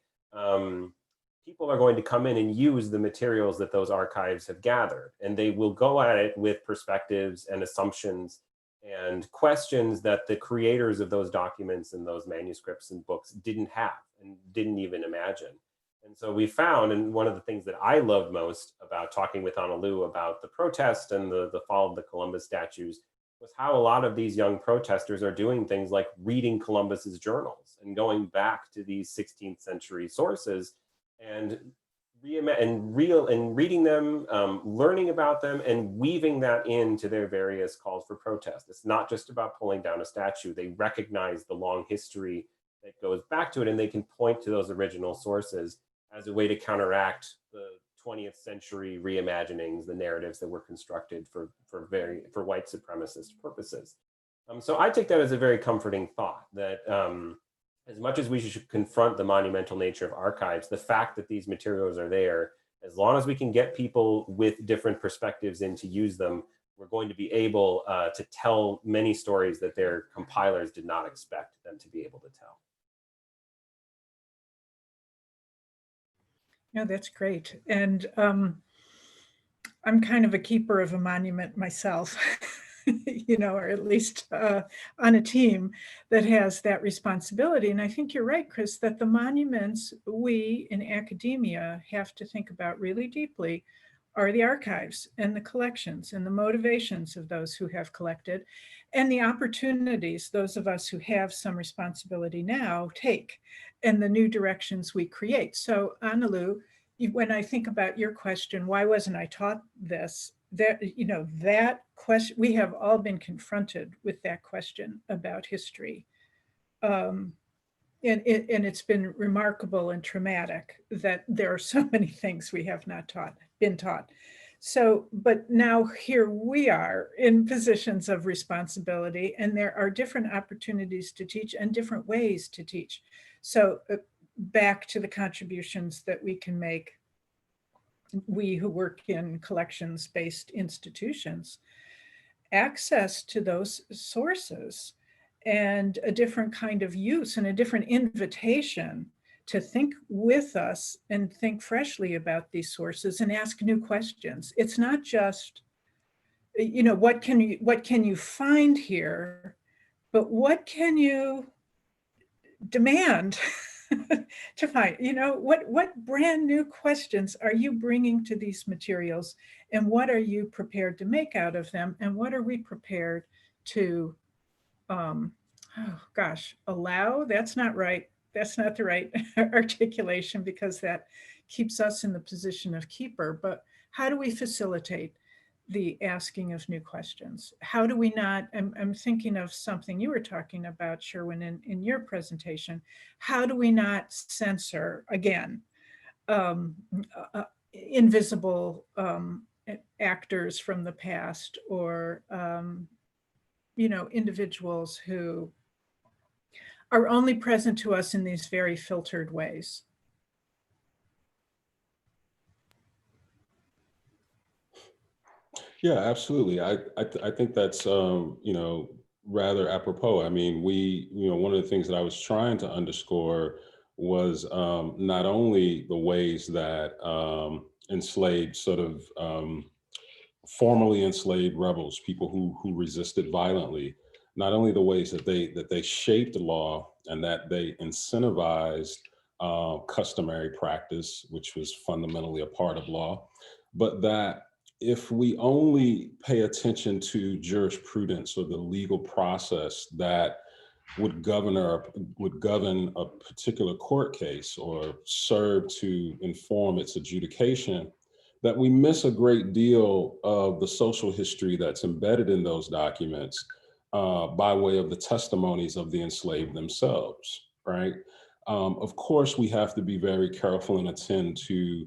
people are going to come in and use the materials that those archives have gathered, and they will go at it with perspectives and assumptions and questions that the creators of those documents and those manuscripts and books didn't have and didn't even imagine. And so we found, and one of the things that I loved most about talking with Analú about the protest and the fall of the Columbus statues was how a lot of these young protesters are doing things like reading Columbus's journals and going back to these 16th century sources and reading them, learning about them, and weaving that into their various calls for protest. It's not just about pulling down a statue. They recognize the long history that goes back to it, and they can point to those original sources as a way to counteract the 20th century reimaginings, the narratives that were constructed for white supremacist purposes. So I take that as a very comforting thought that as much as we should confront the monumental nature of archives, the fact that these materials are there, as long as we can get people with different perspectives in to use them, we're going to be able to tell many stories that their compilers did not expect them to be able to tell. No, that's great. And I'm kind of a keeper of a monument myself, you know, or at least on a team that has that responsibility. And I think you're right, Chris, that the monuments we in academia have to think about really deeply are the archives and the collections and the motivations of those who have collected and the opportunities those of us who have some responsibility now take and the new directions we create. So Analú, when I think about your question, why wasn't I taught this? That, you know, that question, we have all been confronted with that question about history. And it's been remarkable and traumatic that there are so many things we have not been taught. So, but now here we are in positions of responsibility, and there are different opportunities to teach and different ways to teach. So back to the contributions that we can make, we who work in collections-based institutions, access to those sources and a different kind of use and a different invitation to think with us and think freshly about these sources and ask new questions. It's not just, you know, what can you find here, but what can you demand to find? You know, what brand new questions are you bringing to these materials, and what are you prepared to make out of them, and what are we prepared to allow? That's not right. That's not the right articulation, because that keeps us in the position of keeper. But how do we facilitate the asking of new questions? How do we not, I'm thinking of something you were talking about, Sherwin, in your presentation. How do we not censor, again, invisible actors from the past, or you know, individuals who are only present to us in these very filtered ways? Yeah, absolutely. I think that's you know, rather apropos. I mean, you know, one of the things that I was trying to underscore was not only the ways that enslaved, sort of formerly enslaved rebels, people who resisted violently, not only the ways that they shaped the law and that they incentivized customary practice, which was fundamentally a part of law, but that if we only pay attention to jurisprudence or the legal process that would govern a particular court case or serve to inform its adjudication, that we miss a great deal of the social history that's embedded in those documents by way of the testimonies of the enslaved themselves, right? Of course, we have to be very careful and attend to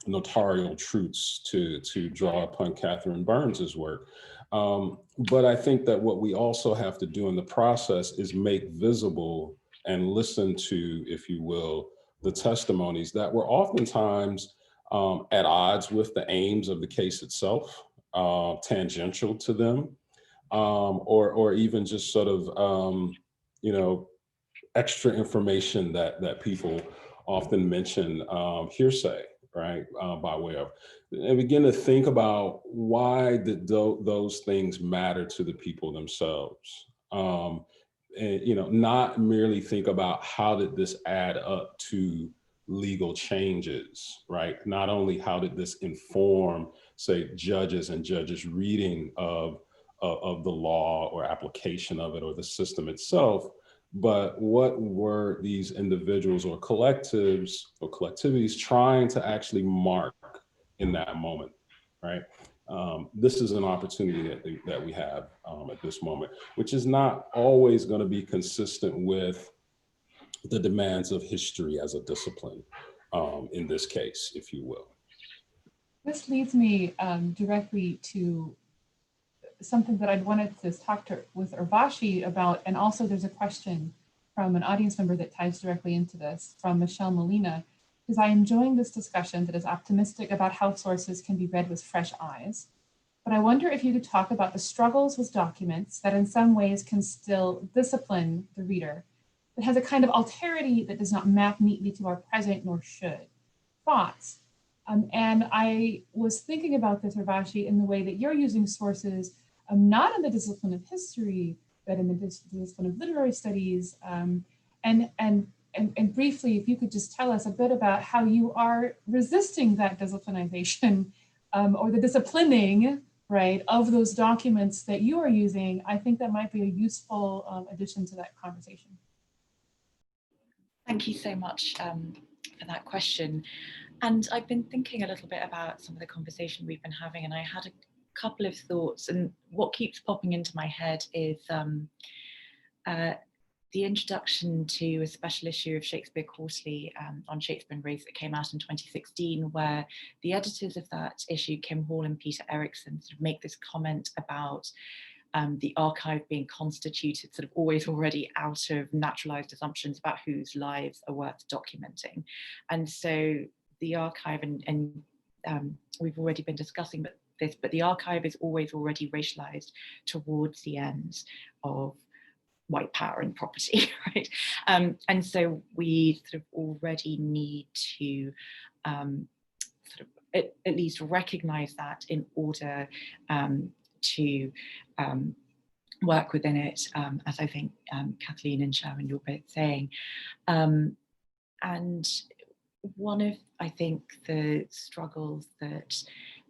notarial truths to draw upon Catherine Burns's work. But I think that what we also have to do in the process is make visible and listen to, if you will, the testimonies that were oftentimes at odds with the aims of the case itself, tangential to them, or even just sort of, you know, extra information that people often mention, hearsay, right? By way of, and begin to think about why did those things matter to the people themselves. And, you know, not merely think about how did this add up to legal changes, right? Not only how did this inform, say, judges and judges' reading of the law or application of it or the system itself, but what were these individuals or collectives or collectivities trying to actually mark in that moment, right? This is an opportunity that we have at this moment, which is not always going to be consistent with the demands of history as a discipline, in this case, if you will. This leads me directly to something that I'd wanted to talk with Urvashi about, and also there's a question from an audience member that ties directly into this from Michelle Molina, because I am enjoying this discussion that is optimistic about how sources can be read with fresh eyes. But I wonder if you could talk about the struggles with documents that in some ways can still discipline the reader, that has a kind of alterity that does not map neatly to our present nor should. Thoughts? And I was thinking about this, Urvashi, in the way that you're using sources, not in the discipline of history, but in the discipline of literary studies. And briefly, if you could just tell us a bit about how you are resisting that disciplinization or the disciplining, right, of those documents that you are using. I think that might be a useful addition to that conversation. Thank you so much for that question. And I've been thinking a little bit about some of the conversation we've been having, and I had a couple of thoughts. And what keeps popping into my head is the introduction to a special issue of Shakespeare Quarterly on Shakespeare and Race that came out in 2016, where the editors of that issue, Kim Hall and Peter Erickson, sort of make this comment about the archive being constituted sort of always already out of naturalized assumptions about whose lives are worth documenting. And so the archive, and we've already been discussing this, but the archive is always already racialized towards the ends of white power and property, right? And so we sort of already need to sort of at least recognize that in order to work within it, as I think Kathleen and Sherwin, you're both saying. And one of, I think, the struggles that,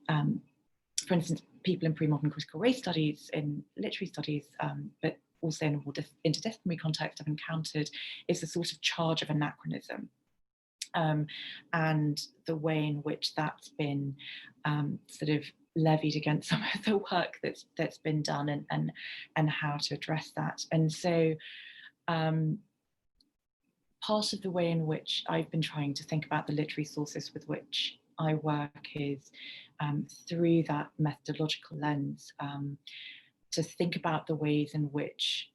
for instance, people in pre-modern critical race studies, in literary studies, but also in a more interdisciplinary context have encountered, is the sort of charge of anachronism. And the way in which that's been sort of levied against some of the work that's been done, and how to address that. And so part of the way in which I've been trying to think about the literary sources with which I work is through that methodological lens, to think about the ways in which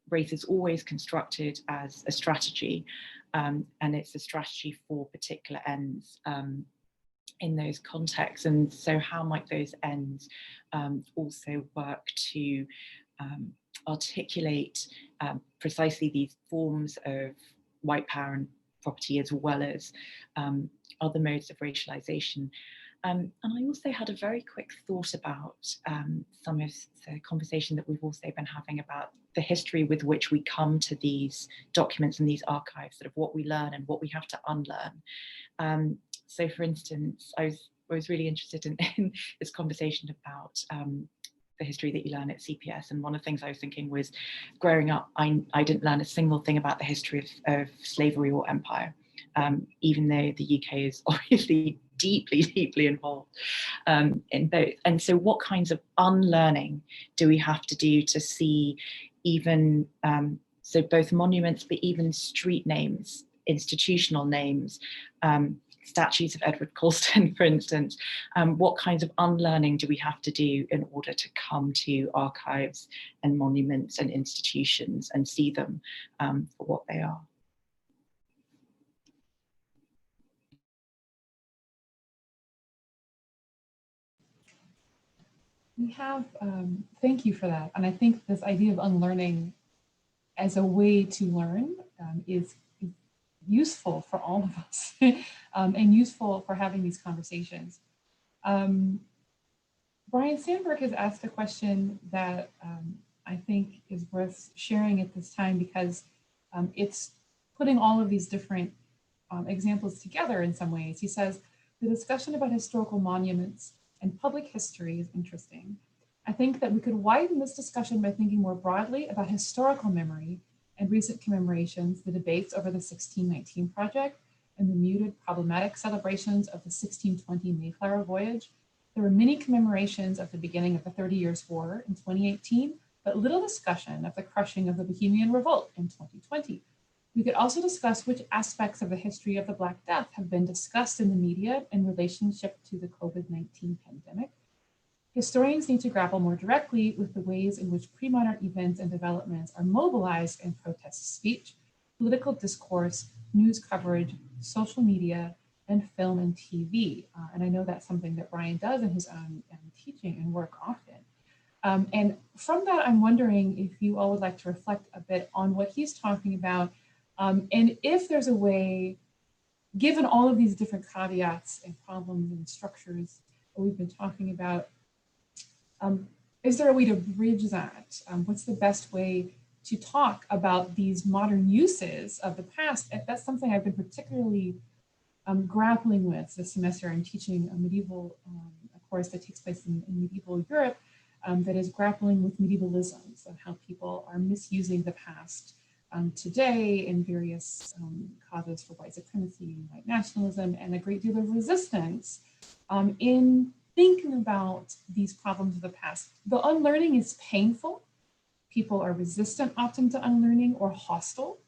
race is always constructed as a strategy, and it's a strategy for particular ends in those contexts. And so how might those ends also work to articulate precisely these forms of white power and property, as well as other modes of racialization. And I also had a very quick thought about some of the conversation that we've also been having about the history with which we come to these documents and these archives, sort of what we learn and what we have to unlearn. So for instance, I was really interested in this conversation about the history that you learn at CPS. And one of the things I was thinking was, growing up, I didn't learn a single thing about the history of slavery or empire, even though the UK is obviously deeply, deeply involved in both. And so what kinds of unlearning do we have to do to see even, so both monuments, but even street names, institutional names, statues of Edward Colston, for instance, what kinds of unlearning do we have to do in order to come to archives and monuments and institutions and see them for what they are? We have, thank you for that. And I think this idea of unlearning as a way to learn is useful for all of us and useful for having these conversations. Brian Sandberg has asked a question that I think is worth sharing at this time, because it's putting all of these different examples together in some ways. He says, the discussion about historical monuments and public history is interesting. I think that we could widen this discussion by thinking more broadly about historical memory and recent commemorations, the debates over the 1619 project, and the muted problematic celebrations of the 1620 Mayflower voyage. There were many commemorations of the beginning of the 30 Years' War in 2018, but little discussion of the crushing of the Bohemian Revolt in 2020. We could also discuss which aspects of the history of the Black Death have been discussed in the media in relationship to the COVID-19 pandemic. Historians need to grapple more directly with the ways in which pre-modern events and developments are mobilized in protest speech, political discourse, news coverage, social media, and film and TV. And I know that's something that Brian does in his own teaching and work often. And from that, I'm wondering if you all would like to reflect a bit on what he's talking about, and if there's a way, given all of these different caveats and problems and structures that we've been talking about, is there a way to bridge that? What's the best way to talk about these modern uses of the past? That's something I've been particularly grappling with this semester. I'm teaching a medieval course that takes place in medieval Europe that is grappling with medievalisms and how people are misusing the past today in various causes for white supremacy, white nationalism, and a great deal of resistance in thinking about these problems of the past. The unlearning is painful. People are resistant often to unlearning or hostile.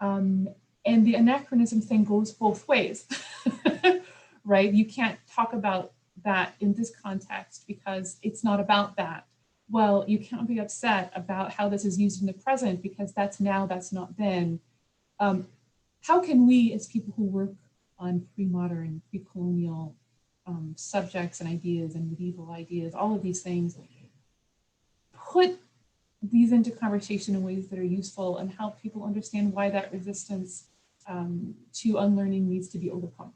And the anachronism thing goes both ways, right? You can't talk about that in this context because it's not about that. Well, you can't be upset about how this is used in the present because that's now, that's not then. How can we, as people who work on pre-modern, pre-colonial subjects and ideas and medieval ideas, all of these things, put these into conversation in ways that are useful and help people understand why that resistance to unlearning needs to be overcome?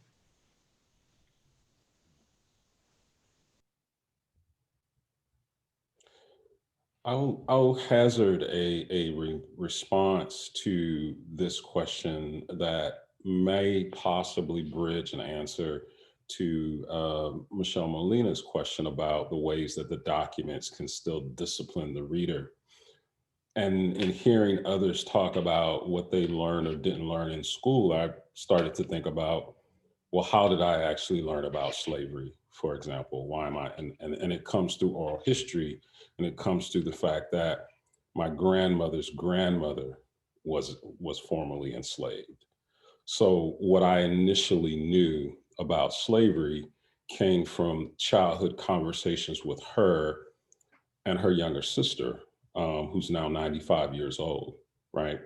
I'll hazard a response to this question that may possibly bridge an answer to Michelle Molina's question about the ways that the documents can still discipline the reader. And in hearing others talk about what they learned or didn't learn in school, I started to think about, well, how did I actually learn about slavery, for example? Why am I, and it comes through oral history, and it comes through the fact that my grandmother's grandmother was formerly enslaved. So what I initially knew about slavery came from childhood conversations with her and her younger sister, who's now 95 years old, right?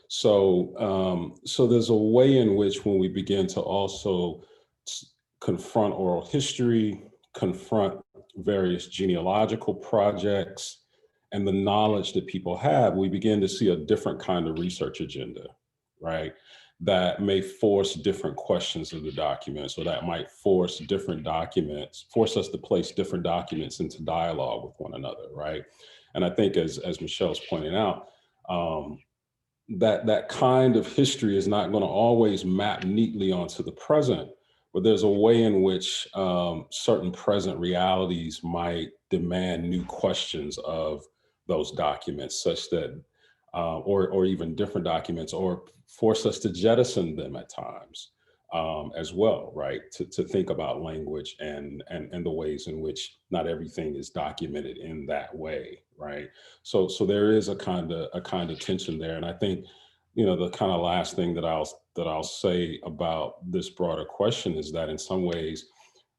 So, so there's a way in which when we begin to also confront oral history, confront various genealogical projects, and the knowledge that people have, we begin to see a different kind of research agenda, right? That may force different questions of the documents, or that might force different documents, force us to place different documents into dialogue with one another, right? And I think as Michelle's pointing out, that kind of history is not going to always map neatly onto the present, but there's a way in which certain present realities might demand new questions of those documents, such that, or even different documents, or force us to jettison them at times as well, right? To think about language and the ways in which not everything is documented in that way, right? So there is a kind of tension there, and I think, you know, the kind of last thing that I'll say about this broader question is that in some ways,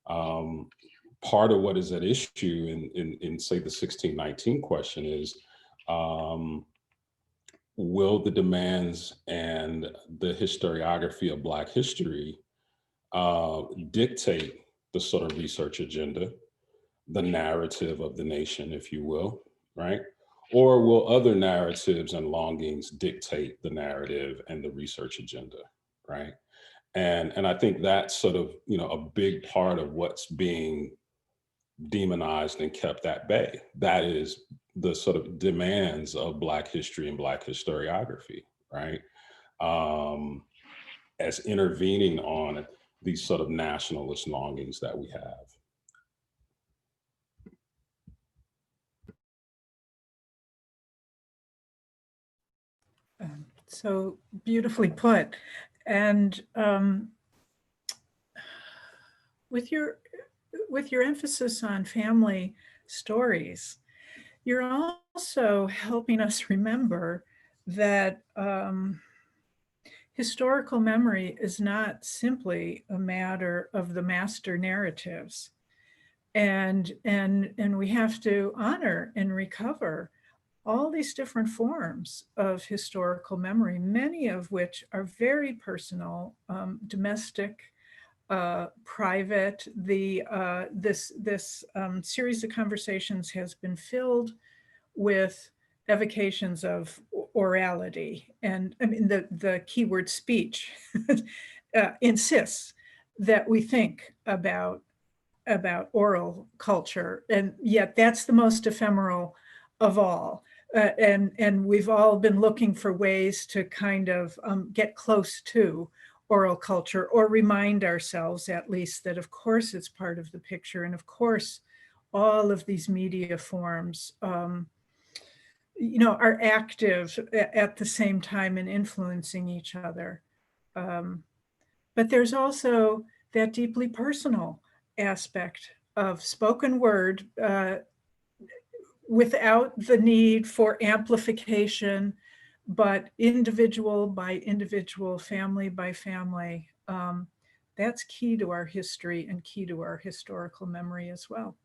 part of what is at issue in say the 1619 question is, will the demands and the historiography of Black history dictate the sort of research agenda, the narrative of the nation, if you will, right? Or will other narratives and longings dictate the narrative and the research agenda, right? And I think that's sort of, you know, a big part of what's being demonized and kept at bay. That is the sort of demands of Black history and Black historiography, right? As intervening on these sort of nationalist longings that we have. So beautifully put. And with your emphasis on family stories, you're also helping us remember that historical memory is not simply a matter of the master narratives. And we have to honor and recover all these different forms of historical memory, many of which are very personal, domestic, private. This series of conversations has been filled with evocations of orality, and I mean the keyword speech insists that we think about oral culture, and yet that's the most ephemeral of all. And we've all been looking for ways to kind of get close to oral culture, or remind ourselves at least that of course it's part of the picture, and of course all of these media forms you know, are active at the same time and influencing each other. But there's also that deeply personal aspect of spoken word without the need for amplification, but individual by individual, family by family. That's key to our history and key to our historical memory as well.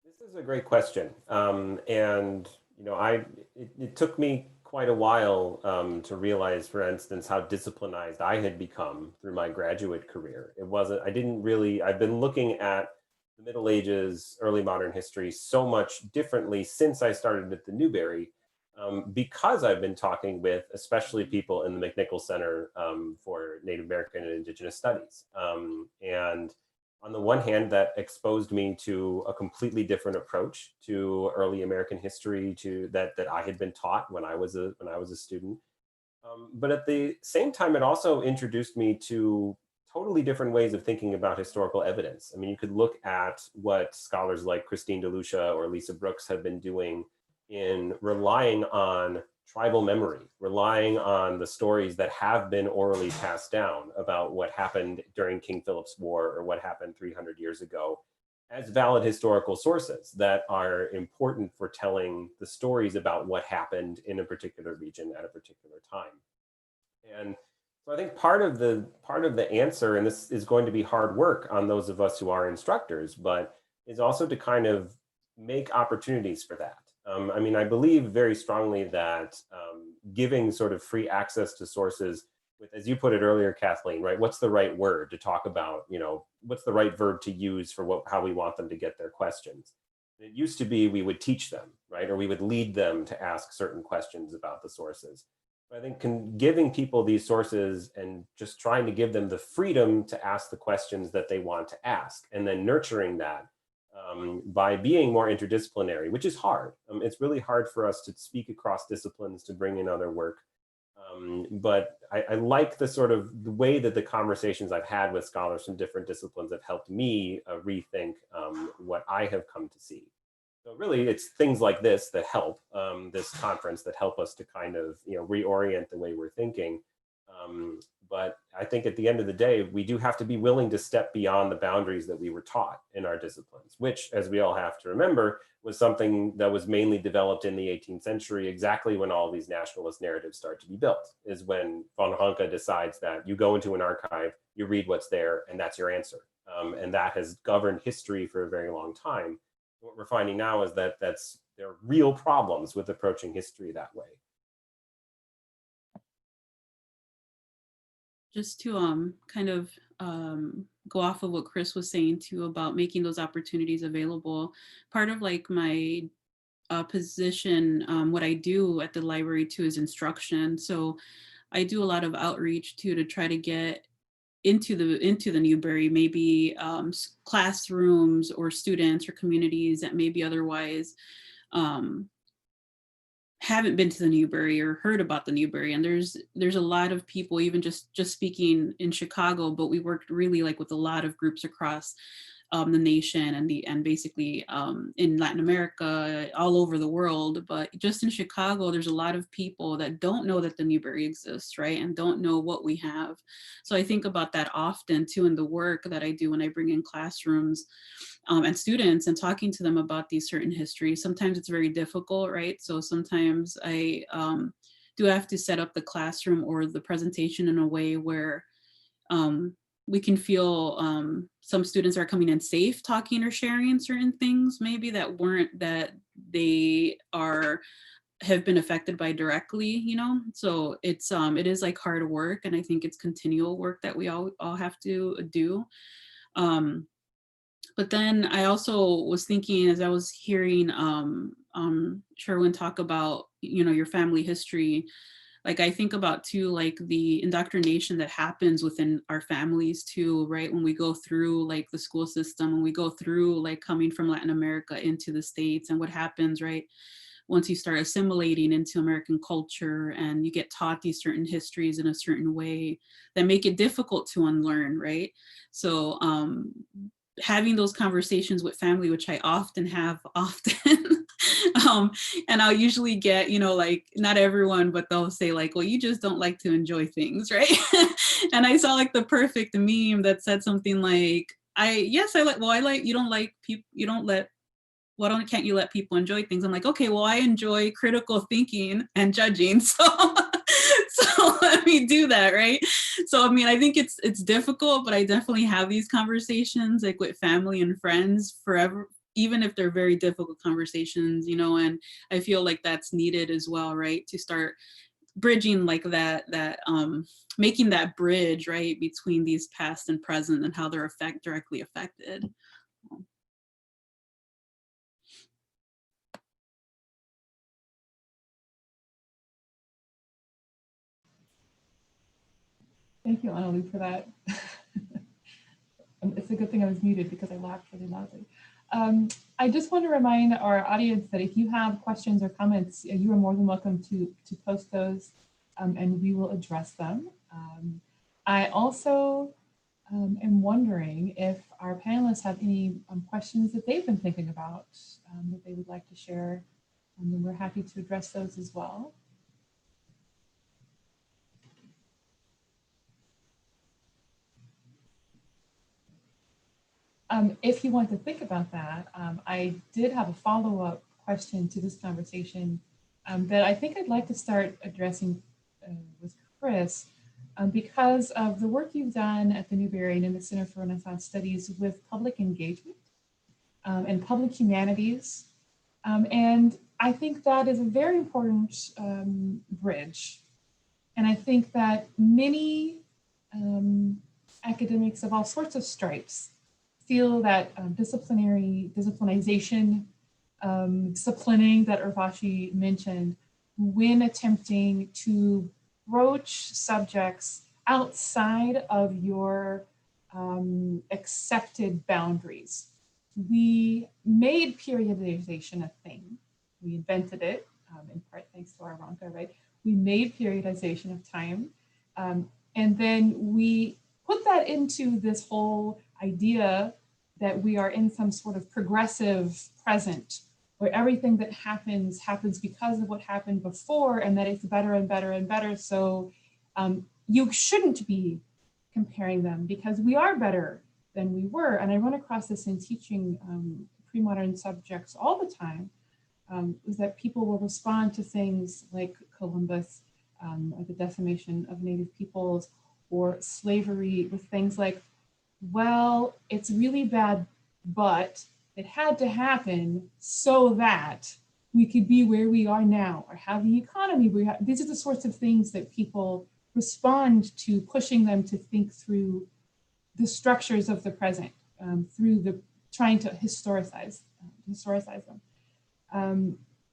This is a great question. And, you know, it took me quite a while to realize, for instance, how disciplinized I had become through my graduate career. I've been looking at the Middle Ages, early modern history so much differently since I started at the Newberry, because I've been talking with especially people in the McNichol Center for Native American and Indigenous Studies. And on the one hand, that exposed me to a completely different approach to early American history that I had been taught when I was a student. But at the same time, it also introduced me to totally different ways of thinking about historical evidence. I mean, you could look at what scholars like Christine DeLucia or Elisa Brooks have been doing in relying on tribal memory, relying on the stories that have been orally passed down about what happened during King Philip's War or what happened 300 years ago as valid historical sources that are important for telling the stories about what happened in a particular region at a particular time. And so I think part of the answer, and this is going to be hard work on those of us who are instructors, but is also to kind of make opportunities for that. I mean, I believe very strongly that giving sort of free access to sources with, as you put it earlier, Kathleen, right? What's the right word to talk about? You know, what's the right verb to use for how we want them to get their questions? It used to be we would teach them, right? Or we would lead them to ask certain questions about the sources. But I think giving people these sources and just trying to give them the freedom to ask the questions that they want to ask, and then nurturing that by being more interdisciplinary, which is hard. It's really hard for us to speak across disciplines, to bring in other work. But I like the way that the conversations I've had with scholars from different disciplines have helped me rethink what I have come to see. So really, it's things like this that help, this conference, that help us to kind of reorient the way we're thinking. But I think at the end of the day, we do have to be willing to step beyond the boundaries that we were taught in our disciplines, which, as we all have to remember, was something that was mainly developed in the 18th century, exactly when all these nationalist narratives start to be built, is when von Ranke decides that you go into an archive, you read what's there, and that's your answer. And that has governed history for a very long time. What we're finding now is that there are real problems with approaching history that way. Just to kind of go off of what Chris was saying too about making those opportunities available. Part of like my position what I do at the library too is instruction. So I do a lot of outreach too to try to get into the Newberry, maybe classrooms or students or communities that maybe otherwise haven't been to the Newberry or heard about the Newberry. And there's a lot of people, even just speaking in Chicago, but we worked really like with a lot of groups across the nation and basically in Latin America, all over the world. But just in Chicago, there's a lot of people that don't know that the Newberry exists, right? And don't know what we have. So I think about that often too in the work that I do when I bring in classrooms and students and talking to them about these certain histories. Sometimes it's very difficult, right? So sometimes I do have to set up the classroom or the presentation in a way where we can feel some students are coming in safe talking or sharing certain things maybe that they have been affected by directly, you know? So it is like hard work, and I think it's continual work that we all have to do. But then I also was thinking, as I was hearing Sherwin talk about, you know, your family history, like I think about too, like the indoctrination that happens within our families too, right? When we go through like the school system, when we go through like coming from Latin America into the States, and what happens, right? Once you start assimilating into American culture and you get taught these certain histories in a certain way that make it difficult to unlearn, right? So having those conversations with family, which I often have, and I'll usually get, you know, like not everyone, but they'll say like, well, you just don't like to enjoy things, right? And I saw like the perfect meme that said something like, you don't like people, can't you let people enjoy things? I'm like, okay, well, I enjoy critical thinking and judging. So let me do that, right? So, I mean, I think it's difficult, but I definitely have these conversations like with family and friends forever, even if they're very difficult conversations, you know, and I feel like that's needed as well, right? To start bridging like that making that bridge, right, between these past and present and how they're directly affected. Thank you, Analú, for that. It's a good thing I was muted because I laughed really loudly. I just want to remind our audience that if you have questions or comments, you are more than welcome to post those and we will address them. I also am wondering if our panelists have any questions that they've been thinking about that they would like to share, and we're happy to address those as well. If you want to think about that, I did have a follow-up question to this conversation that I think I'd like to start addressing with Chris because of the work you've done at the Newberry and in the Center for Renaissance Studies with public engagement and public humanities. And I think that is a very important bridge. And I think that many academics of all sorts of stripes feel that disciplinization, disciplining that Urvashi mentioned when attempting to broach subjects outside of your accepted boundaries. We made periodization a thing. We invented it, in part thanks to our Ronka, right? We made periodization of time. And then we put that into this whole idea that we are in some sort of progressive present where everything that happens because of what happened before, and that it's better and better and better. So you shouldn't be comparing them because we are better than we were. And I run across this in teaching pre-modern subjects all the time, is that people will respond to things like Columbus, or the decimation of Native peoples, or slavery with things like, well, it's really bad, but it had to happen so that we could be where we are now or have the economy we have. These are the sorts of things that people respond to, pushing them to think through the structures of the present, through the trying to historicize them.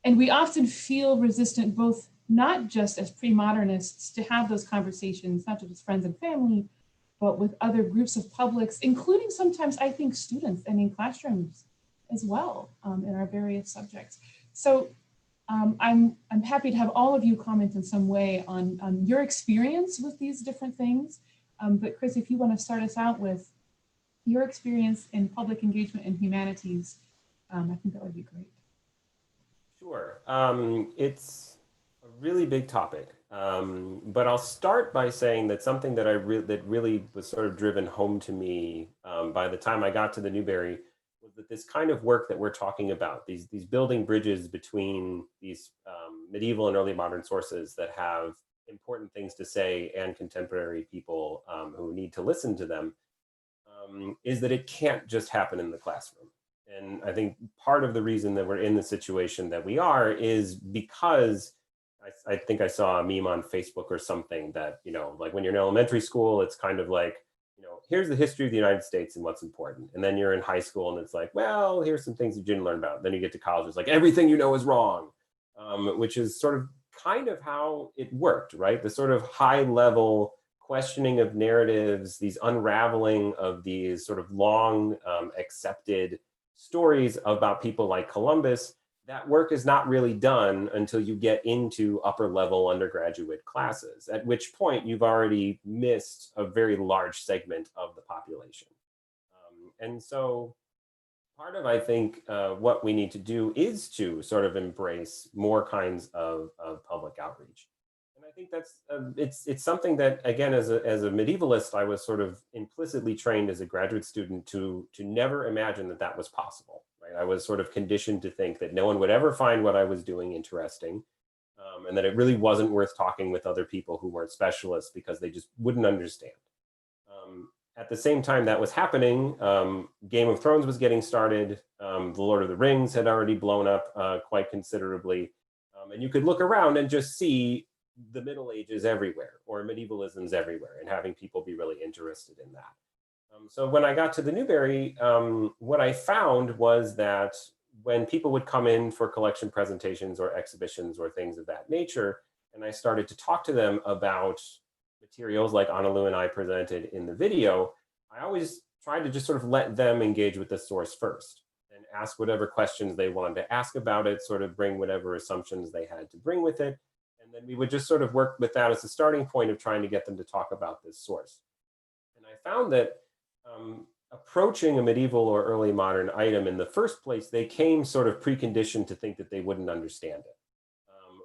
And we often feel resistant, both not just as pre-modernists, to have those conversations, not just with friends and family, but with other groups of publics, including sometimes, I think, students and in classrooms as well, in our various subjects. So I'm happy to have all of you comment in some way on your experience with these different things. But Chris, if you want to start us out with your experience in public engagement and humanities, I think that would be great. Sure. It's a really big topic, but I'll start by saying that something that that really was sort of driven home to me by the time I got to the Newberry was that this kind of work that we're talking about, these building bridges between these medieval and early modern sources that have important things to say and contemporary people who need to listen to them, is that it can't just happen in the classroom. And I think part of the reason that we're in the situation that we are is because I think I saw a meme on Facebook or something that, you know, like when you're in elementary school, it's kind of like, you know, here's the history of the United States and what's important. And then you're in high school and it's like, well, here's some things you didn't learn about. Then you get to college, it's like everything you know is wrong, which is sort of kind of how it worked, right? The sort of high level questioning of narratives, these unraveling of these sort of long accepted stories about people like Columbus, that work is not really done until you get into upper level undergraduate classes, at which point you've already missed a very large segment of the population. And so part of, I think, what we need to do is to sort of embrace more kinds of public outreach. And I think that's, it's something that, again, as a medievalist, I was sort of implicitly trained as a graduate student to never imagine that that was possible, right? I was sort of conditioned to think that no one would ever find what I was doing interesting, and that it really wasn't worth talking with other people who weren't specialists because they just wouldn't understand. At the same time that was happening, Game of Thrones was getting started. The Lord of the Rings had already blown up quite considerably. And you could look around and just see the Middle Ages everywhere, or medievalisms everywhere, and having people be really interested in that. So when I got to the Newberry, what I found was that when people would come in for collection presentations or exhibitions or things of that nature, and I started to talk to them about materials like Analú and I presented in the video, I always tried to just sort of let them engage with the source first and ask whatever questions they wanted to ask about it, sort of bring whatever assumptions they had to bring with it. And then we would just sort of work with that as a starting point of trying to get them to talk about this source. And I found that approaching a medieval or early modern item in the first place, they came sort of preconditioned to think that they wouldn't understand it,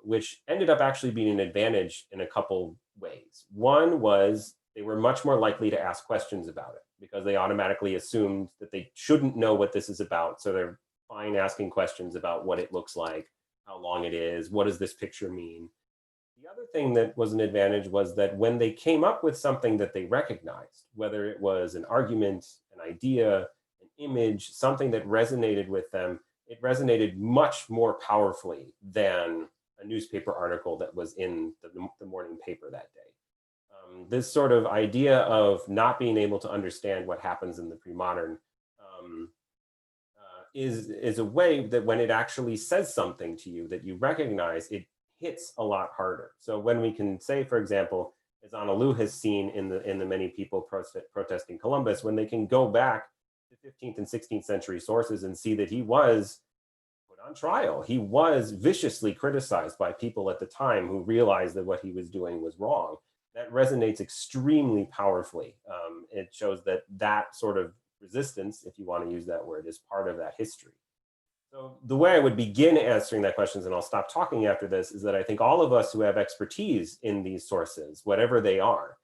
which ended up actually being an advantage in a couple ways. One was they were much more likely to ask questions about it because they automatically assumed that they shouldn't know what this is about. So they're fine asking questions about what it looks like, how long it is, what does this picture mean? The other thing that was an advantage was that when they came up with something that they recognized, whether it was an argument, an idea, an image, something that resonated with them, it resonated much more powerfully than a newspaper article that was in the morning paper that day. This sort of idea of not being able to understand what happens in the pre-modern is a way that when it actually says something to you that you recognize, it hits a lot harder. So when we can say, for example, as Analú has seen in the many people protesting Columbus, when they can go back to 15th and 16th century sources and see that he was on trial, he was viciously criticized by people at the time who realized that what he was doing was wrong. That resonates extremely powerfully. It shows that that sort of resistance, if you want to use that word, is part of that history. So the way I would begin answering that question, and I'll stop talking after this, is that I think all of us who have expertise in these sources, whatever they are,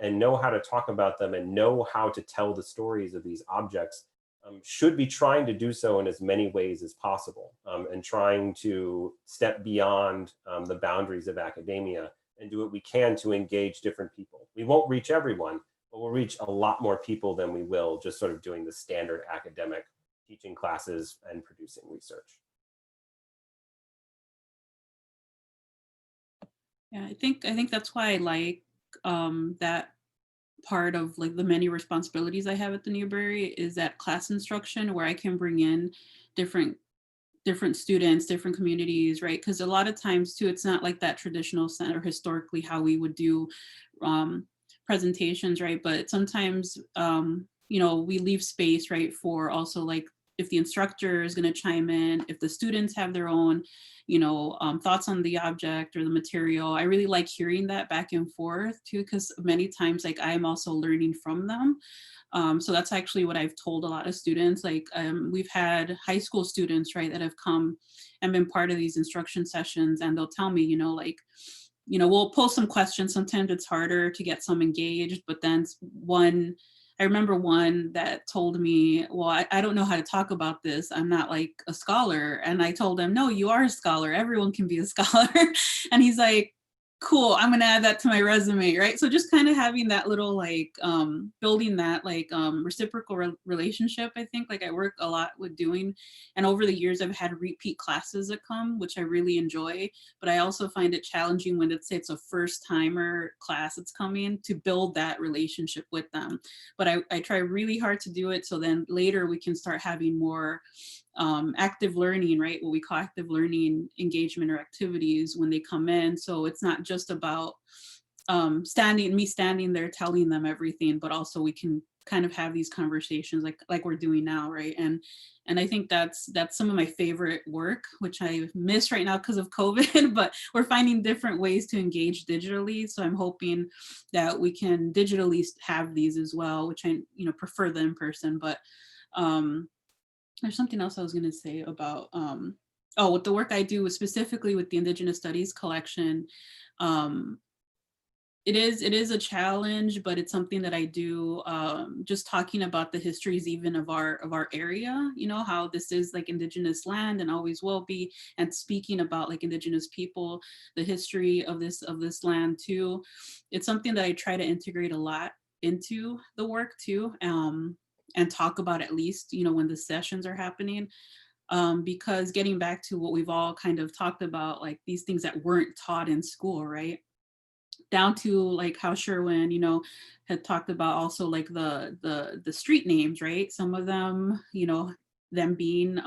and know how to talk about them and know how to tell the stories of these objects, should be trying to do so in as many ways as possible, and trying to step beyond the boundaries of academia and do what we can to engage different people. We won't reach everyone, but we'll reach a lot more people than we will just sort of doing the standard academic teaching classes and producing research. Yeah, I think that's why I like that part of like the many responsibilities I have at the Newberry is that class instruction where I can bring in different different students, different communities, right? Because a lot of times too, it's not like that traditional center historically how we would do presentations, right? But sometimes, you know, we leave space, right, for also like if the instructor is going to chime in, if the students have their own, you know, thoughts on the object or the material. I really like hearing that back and forth too, because many times like I'm also learning from them. So that's actually what I've told a lot of students. Like we've had high school students, right, that have come and been part of these instruction sessions, and they'll tell me, you know, like, you know, we'll post some questions. Sometimes it's harder to get some engaged, but then I remember one that told me, well, I don't know how to talk about this. I'm not like a scholar. And I told him, no, you are a scholar. Everyone can be a scholar. And he's like, cool, I'm gonna add that to my resume, right? So just kind of having that little like building that like reciprocal relationship, I think like I work a lot with doing, and over the years I've had repeat classes that come, which I really enjoy, but I also find it challenging when it's a first timer class that's coming to build that relationship with them. But I try really hard to do it so then later we can start having more active learning, right? What we call active learning engagement or activities when they come in. So it's not just about standing there telling them everything, but also we can kind of have these conversations like we're doing now, right? And I think that's some of my favorite work, which I miss right now because of COVID, but we're finding different ways to engage digitally. So I'm hoping that we can digitally have these as well, which I, you know, prefer the in-person, but there's something else I was going to say about, with the work I do specifically with the Indigenous Studies collection. It is a challenge, but it's something that I do, just talking about the histories even of our area, you know, how this is like Indigenous land and always will be, and speaking about like Indigenous people, the history of this land too. It's something that I try to integrate a lot into the work too. And talk about at least, you know, when the sessions are happening, because getting back to what we've all kind of talked about, like these things that weren't taught in school, right? Down to like how Sherwin, you know, had talked about also like the street names, right? Some of them, you know, them being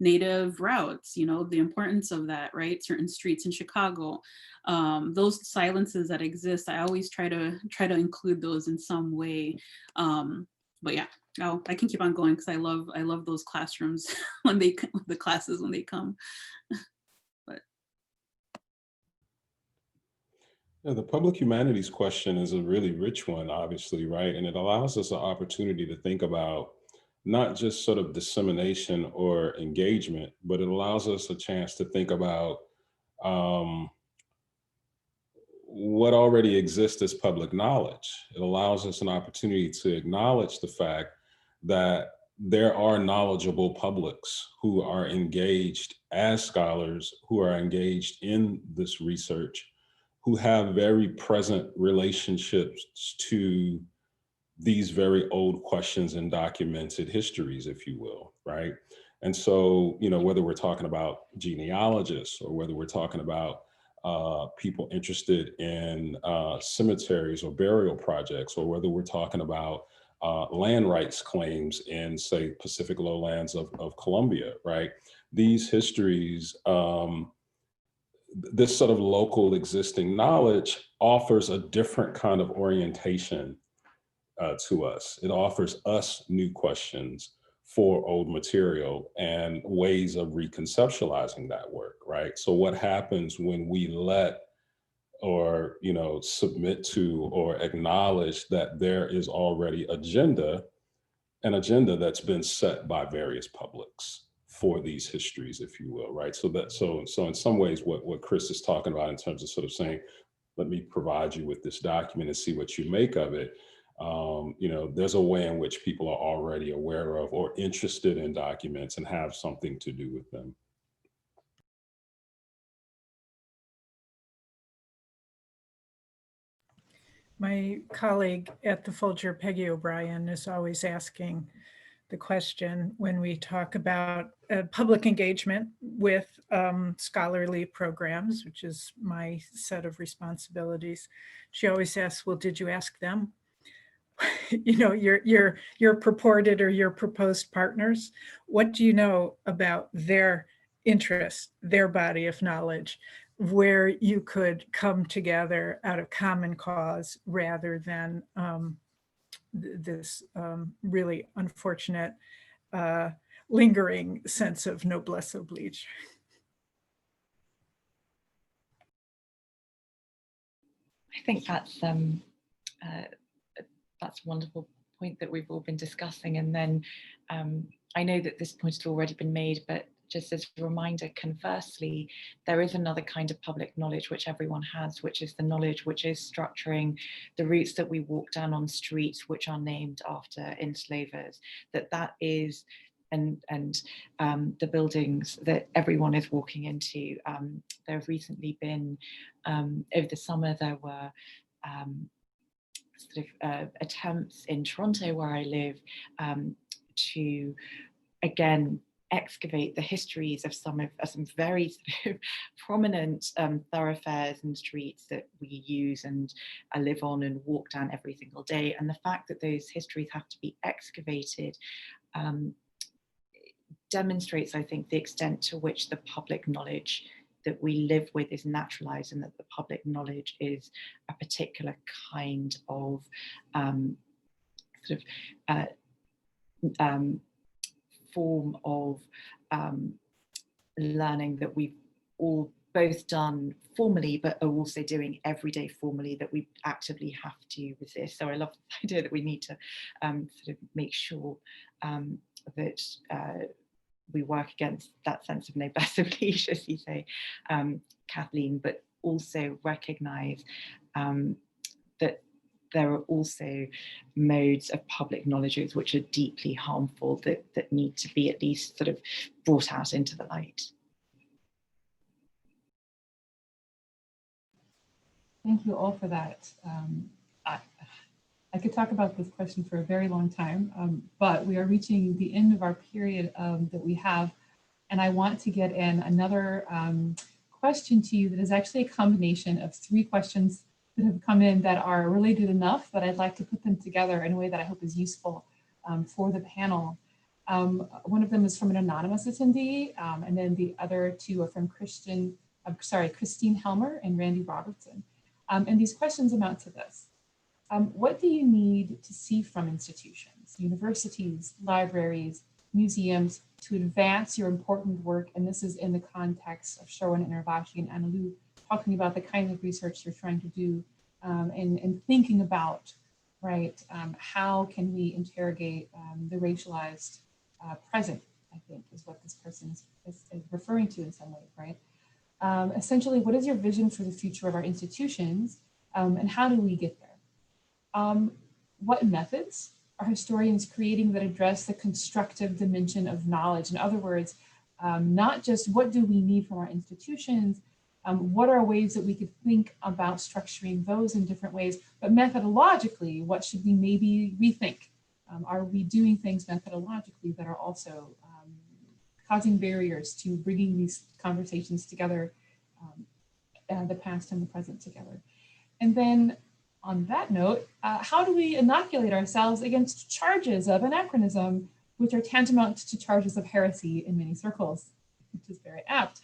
native routes, you know, the importance of that, right? Certain streets in Chicago, those silences that exist, I always try to include those in some way. But yeah, I can keep on going because I love those classrooms when the classes when they come. But yeah, the public humanities question is a really rich one, obviously, right? And it allows us an opportunity to think about not just sort of dissemination or engagement, but it allows us a chance to think about what already exists as public knowledge. It allows us an opportunity to acknowledge the fact that there are knowledgeable publics who are engaged as scholars, who are engaged in this research, who have very present relationships to these very old questions and documented histories, if you will, right? And so, you know, whether we're talking about genealogists or whether we're talking about people interested in cemeteries or burial projects, or whether we're talking about land rights claims in, say, Pacific lowlands of Colombia, right? These histories, this sort of local existing knowledge offers a different kind of orientation to us. It offers us new questions for old material and ways of reconceptualizing that work, right? So what happens when we let or, you know, submit to or acknowledge that there is already an agenda that's been set by various publics for these histories, if you will, right? So in some ways, what Chris is talking about in terms of sort of saying, let me provide you with this document and see what you make of it. You know, there's a way in which people are already aware of or interested in documents and have something to do with them. My colleague at the Folger, Peggy O'Brien, is always asking the question when we talk about public engagement with scholarly programs, which is my set of responsibilities. She always asks, well, did you ask them? You know, your purported or your proposed partners, what do you know about their interest, their body of knowledge, where you could come together out of common cause rather than this really unfortunate lingering sense of noblesse oblige. I think that's a wonderful point that we've all been discussing. And then I know that this point has already been made, but just as a reminder, conversely, there is another kind of public knowledge which everyone has, which is the knowledge which is structuring the routes that we walk down on streets which are named after enslavers, that is, and the buildings that everyone is walking into. There have recently been, over the summer, there were attempts in Toronto, where I live, to again excavate the histories of some very sort of prominent thoroughfares and streets that we use and live on and walk down every single day. And the fact that those histories have to be excavated demonstrates, I think, the extent to which the public knowledge that we live with is naturalized, and that the public knowledge is a particular kind of form of learning that we've all both done formally, but are also doing every day formally, that we actively have to resist. So I love the idea that we need to sort of make sure that we work against that sense of noblesse oblige, as you say, Kathleen, but also recognize that there are also modes of public knowledges which are deeply harmful, that need to be at least sort of brought out into the light. Thank you all for that. I could talk about this question for a very long time, but we are reaching the end of our period that we have, and I want to get in another question to you that is actually a combination of 3 questions that have come in that are related enough that I'd like to put them together in a way that I hope is useful for the panel. One of them is from an anonymous attendee, and then the other 2 are from Christine Helmer and Randy Robertson. And these questions amount to this. What do you need to see from institutions, universities, libraries, museums to advance your important work? And this is in the context of Sherwin and Urvashi and Analú, talking about the kind of research you're trying to do and thinking about, right, how can we interrogate the racialized present, I think is what this person is referring to in some way, right? Essentially, what is your vision for the future of our institutions, and how do we get there? What methods are historians creating that address the constructive dimension of knowledge? In other words, not just what do we need from our institutions, what are ways that we could think about structuring those in different ways, but methodologically, what should we maybe rethink? Are we doing things methodologically that are also causing barriers to bringing these conversations together, the past and the present together? And then on that note, how do we inoculate ourselves against charges of anachronism, which are tantamount to charges of heresy in many circles, which is very apt?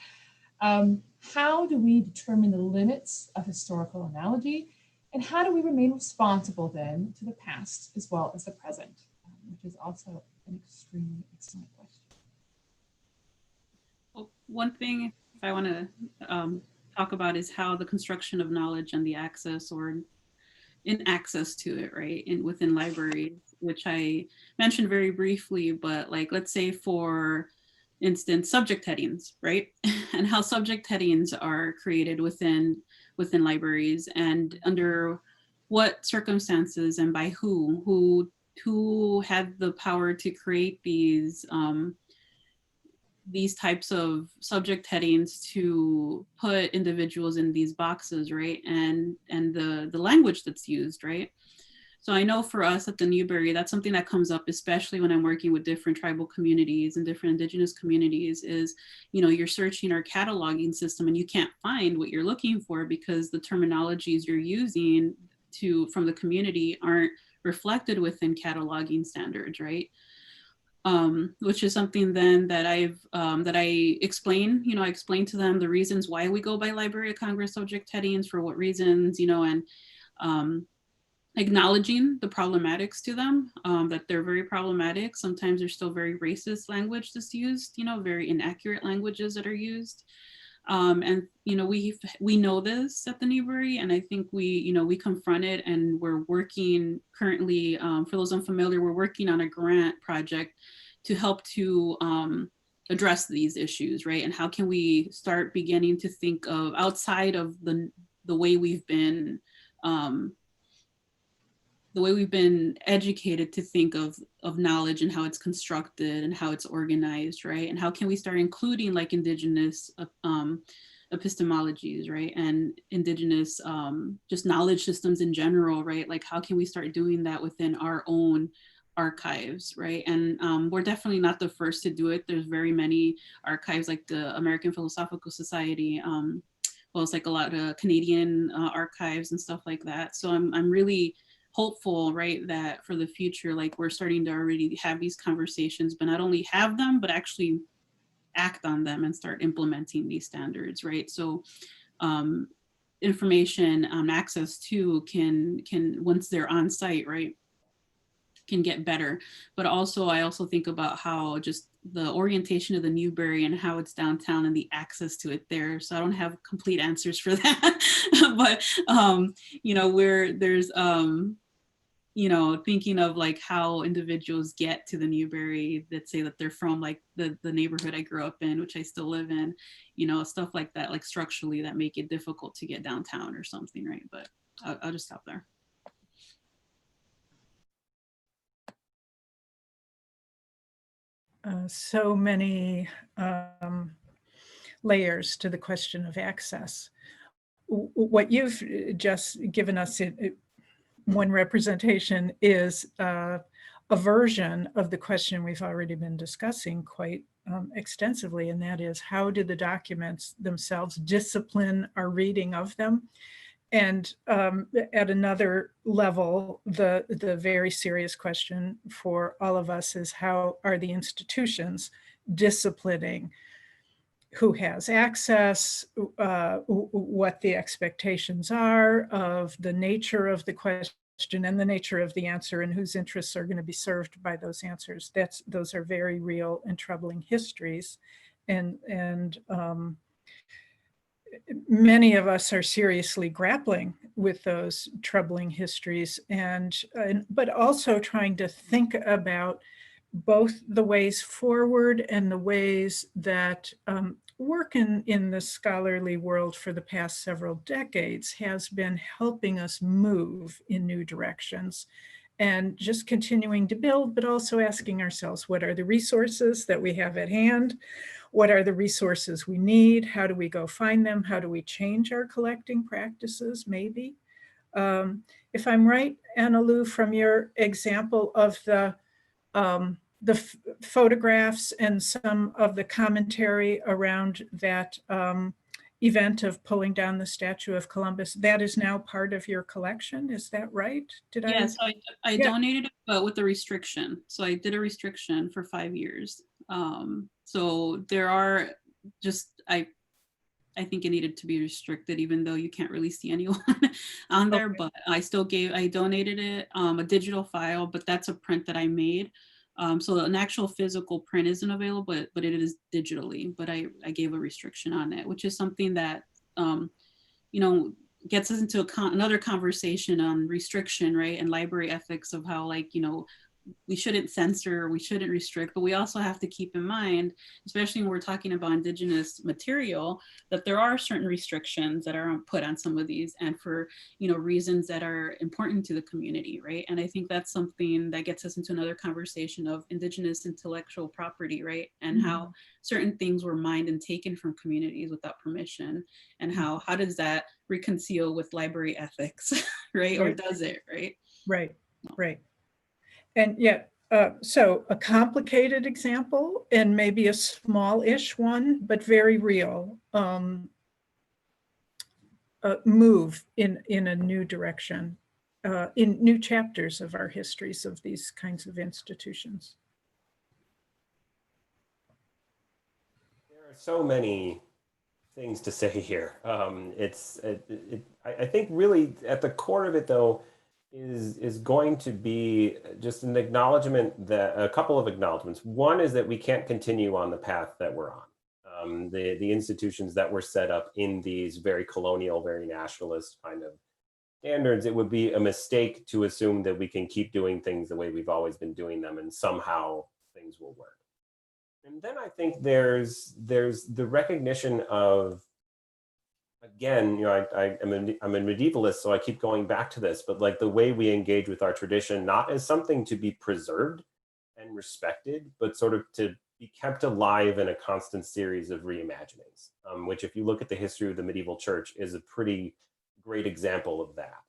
How do we determine the limits of historical analogy? And how do we remain responsible then to the past as well as the present, which is also an extremely excellent question. Well, one thing if I want to talk about is how the construction of knowledge and the access or in access to it, right, within libraries, which I mentioned very briefly, but like, let's say for instance, subject headings, right? And how subject headings are created within libraries and under what circumstances and by who had the power to create these types of subject headings to put individuals in these boxes, right? And the language that's used, right? So I know for us at the Newberry, that's something that comes up, especially when I'm working with different tribal communities and different indigenous communities is, you know, you're searching our cataloging system and you can't find what you're looking for because the terminologies you're using from the community aren't reflected within cataloging standards, right? which is something then that I explain, I explain to them the reasons why we go by Library of Congress subject headings, for what reasons, and acknowledging the problematics to them, that they're very problematic. Sometimes there's still very racist language that's used, very inaccurate languages that are used. And we know this at the Newberry, and I think we confront it, and we're working currently, for those unfamiliar, we're working on a grant project to help to address these issues, right? And how can we start beginning to think of outside of the way we've been educated to think of knowledge and how it's constructed and how it's organized, right? And how can we start including like indigenous epistemologies, right? And indigenous just knowledge systems in general, right? Like how can we start doing that within our own archives, right? And we're definitely not the first to do it. There's very many archives like the American Philosophical Society, well, it's like a lot of Canadian archives and stuff like that. So I'm really hopeful, right, that for the future, like we're starting to already have these conversations, but not only have them, but actually act on them and start implementing these standards, right? So information access to can once they're on site, right, can get better. But also I also think about how just the orientation of the Newberry and how it's downtown and the access to it there. So I don't have complete answers for that, but where there's thinking of like how individuals get to the Newberry that say that they're from like the neighborhood I grew up in, which I still live in, stuff like that, like structurally that make it difficult to get downtown or something, right? But I'll just stop there. So many layers to the question of access. What you've just given us one representation is a version of the question we've already been discussing quite extensively, and that is, how do the documents themselves discipline our reading of them? And at another level, the very serious question for all of us is, how are the institutions disciplining who has access, what the expectations are of the nature of the question and the nature of the answer, and whose interests are going to be served by those answers? Those are very real and troubling histories, and many of us are seriously grappling with those troubling histories, but also trying to think about both the ways forward and the ways that work in the scholarly world for the past several decades has been helping us move in new directions, and just continuing to build, but also asking ourselves, what are the resources that we have at hand? What are the resources we need? How do we go find them? How do we change our collecting practices, maybe? If I'm right, Analú, from your example of the photographs and some of the commentary around that event of pulling down the statue of Columbus, that is now part of your collection, is that right? Yes, I donated it, but with a restriction. So I did a restriction for 5 years. So there are just, I think it needed to be restricted, even though you can't really see anyone on there, but I donated it, a digital file, but that's a print that I made. So an actual physical print isn't available, but it is digitally, but I gave a restriction on it, which is something that, gets us into another conversation on restriction, right? And library ethics of how, like, we shouldn't censor, we shouldn't restrict, but we also have to keep in mind, especially when we're talking about indigenous material, that there are certain restrictions that are put on some of these, and for reasons that are important to the community, right? And I think that's something that gets us into another conversation of indigenous intellectual property, right? And how certain things were mined and taken from communities without permission, and how does that reconcile with library ethics, right? Or does it, right? Right. And yet, so a complicated example, and maybe a small-ish one, but very real, move in a new direction, in new chapters of our histories of these kinds of institutions. There are so many things to say here. I think really at the core of it, though, is going to be just an acknowledgement that a couple of acknowledgements. One is that we can't continue on the path that we're on. The institutions that were set up in these very colonial, very nationalist kind of standards, it would be a mistake to assume that we can keep doing things the way we've always been doing them and somehow things will work. And then I think there's the recognition of, again, I'm a medievalist, so I keep going back to this, but like the way we engage with our tradition, not as something to be preserved and respected, but sort of to be kept alive in a constant series of reimaginings, which if you look at the history of the medieval church is a pretty great example of that.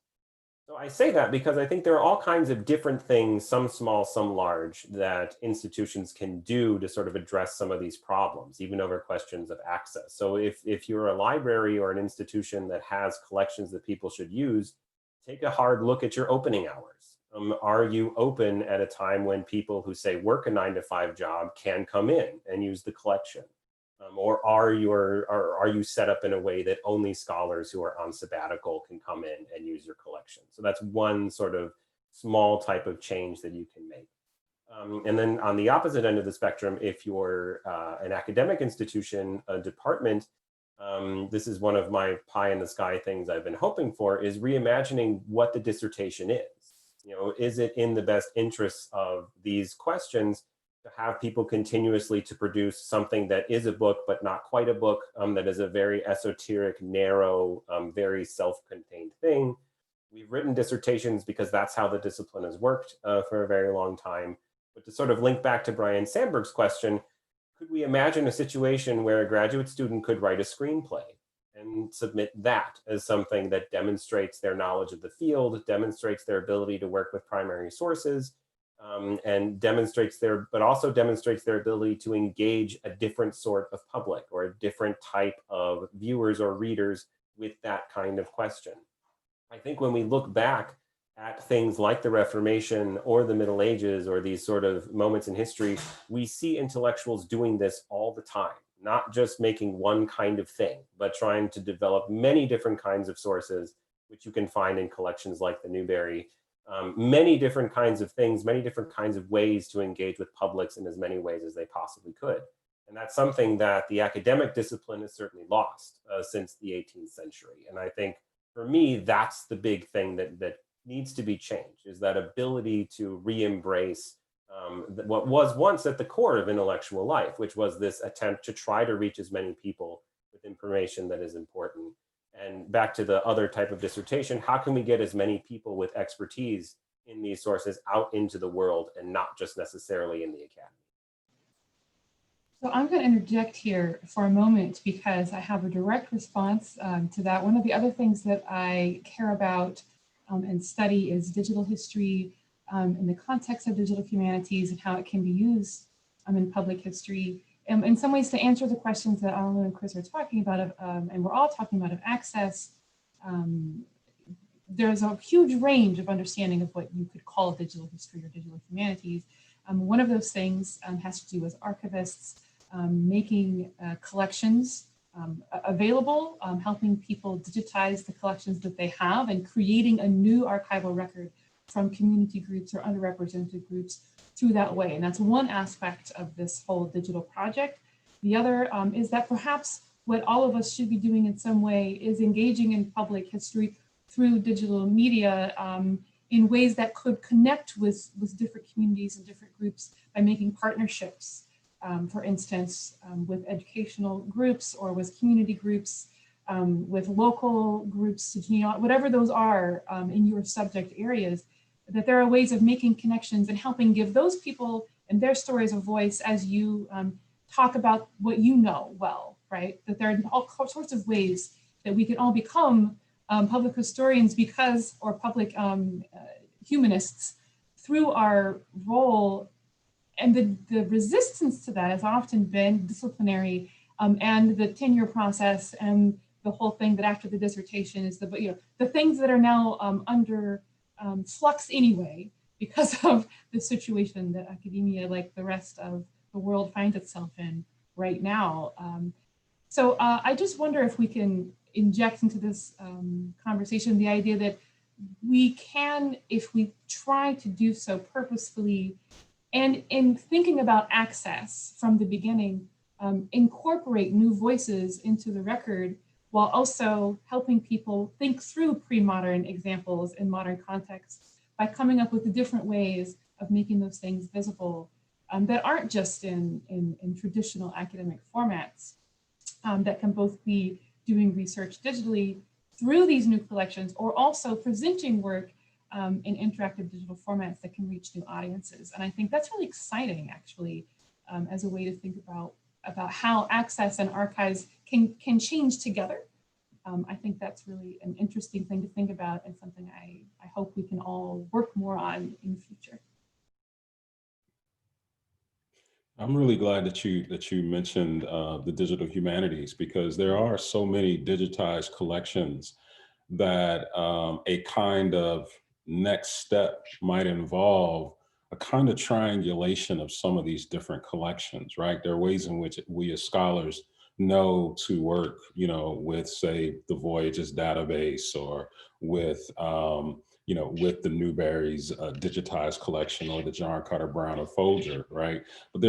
So I say that because I think there are all kinds of different things, some small, some large, that institutions can do to sort of address some of these problems, even over questions of access. So if you're a library or an institution that has collections that people should use, take a hard look at your opening hours. Are you open at a time when people who say work a 9-to-5 job can come in and use the collection? Or are you set up in a way that only scholars who are on sabbatical can come in and use your collection? So that's one sort of small type of change that you can make. And then on the opposite end of the spectrum, if you're an academic institution, a department, this is one of my pie in the sky things I've been hoping for, is reimagining what the dissertation is. You know, is it in the best interests of these questions to have people continuously to produce something that is a book, but not quite a book, that is a very esoteric, narrow, very self-contained thing? We've written dissertations because that's how the discipline has worked for a very long time. But to sort of link back to Brian Sandberg's question, could we imagine a situation where a graduate student could write a screenplay and submit that as something that demonstrates their knowledge of the field, demonstrates their ability to work with primary sources, and also demonstrates their ability to engage a different sort of public or a different type of viewers or readers with that kind of question? I think when we look back at things like the Reformation or the Middle Ages or these sort of moments in history, we see intellectuals doing this all the time, not just making one kind of thing, but trying to develop many different kinds of sources, which you can find in collections like the Newberry. Many different kinds of things, many different kinds of ways to engage with publics in as many ways as they possibly could. And that's something that the academic discipline has certainly lost since the 18th century. And I think for me, that's the big thing that needs to be changed, is that ability to re-embrace what was once at the core of intellectual life, which was this attempt to try to reach as many people with information that is important. And back to the other type of dissertation, how can we get as many people with expertise in these sources out into the world and not just necessarily in the academy? So I'm going to interject here for a moment because I have a direct response to that. One of the other things that I care about and study is digital history in the context of digital humanities and how it can be used in public history. In some ways, to answer the questions that Analú and Chris are talking about, and we're all talking about, of access, there's a huge range of understanding of what you could call digital history or digital humanities. One of those things has to do with archivists making collections available, helping people digitize the collections that they have and creating a new archival record from community groups or underrepresented groups through that way. And that's one aspect of this whole digital project. The other is that perhaps what all of us should be doing in some way is engaging in public history through digital media in ways that could connect with different communities and different groups by making partnerships, for instance, with educational groups or with community groups, with local groups, whatever those are in your subject areas, that there are ways of making connections and helping give those people and their stories a voice as you talk about what you know well, right? That there are all sorts of ways that we can all become public historians or public humanists through our role. And the resistance to that has often been disciplinary and the tenure process and the whole thing that after the dissertation is the things that are now under flux anyway, because of the situation that academia, like the rest of the world, finds itself in right now. So I just wonder if we can inject into this conversation the idea that we can, if we try to do so purposefully, and in thinking about access from the beginning, incorporate new voices into the record while also helping people think through pre-modern examples in modern contexts by coming up with different ways of making those things visible that aren't just in traditional academic formats, that can both be doing research digitally through these new collections or also presenting work in interactive digital formats that can reach new audiences. And I think that's really exciting, actually, as a way to think about how access and archives can change together. I think that's really an interesting thing to think about and something I hope we can all work more on in the future. I'm really glad that you mentioned the digital humanities, because there are so many digitized collections that a kind of next step might involve a kind of triangulation of some of these different collections, right? There are ways in which we as scholars know to work, with, say, the Voyages database, or with, with the Newberry's digitized collection, or the John Carter Brown of Folger, right? But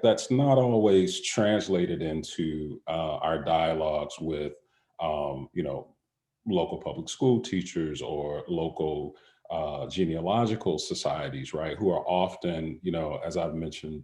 that's not always translated into our dialogues with, local public school teachers or local genealogical societies, right? Who are often, as I've mentioned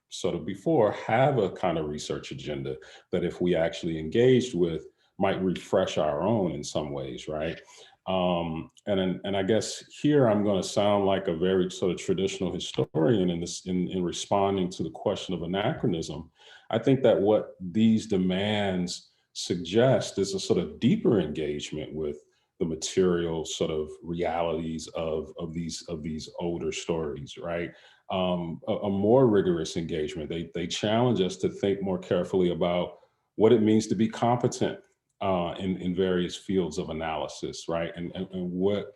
sort of before, have a kind of research agenda that, if we actually engaged with, might refresh our own in some ways, right? And I guess here I'm going to sound like a very sort of traditional historian in responding to the question of anachronism. I think that what these demands suggest is a sort of deeper engagement with the material sort of realities of these older stories, right? A more rigorous engagement. They challenge us to think more carefully about what it means to be competent in various fields of analysis, right? And what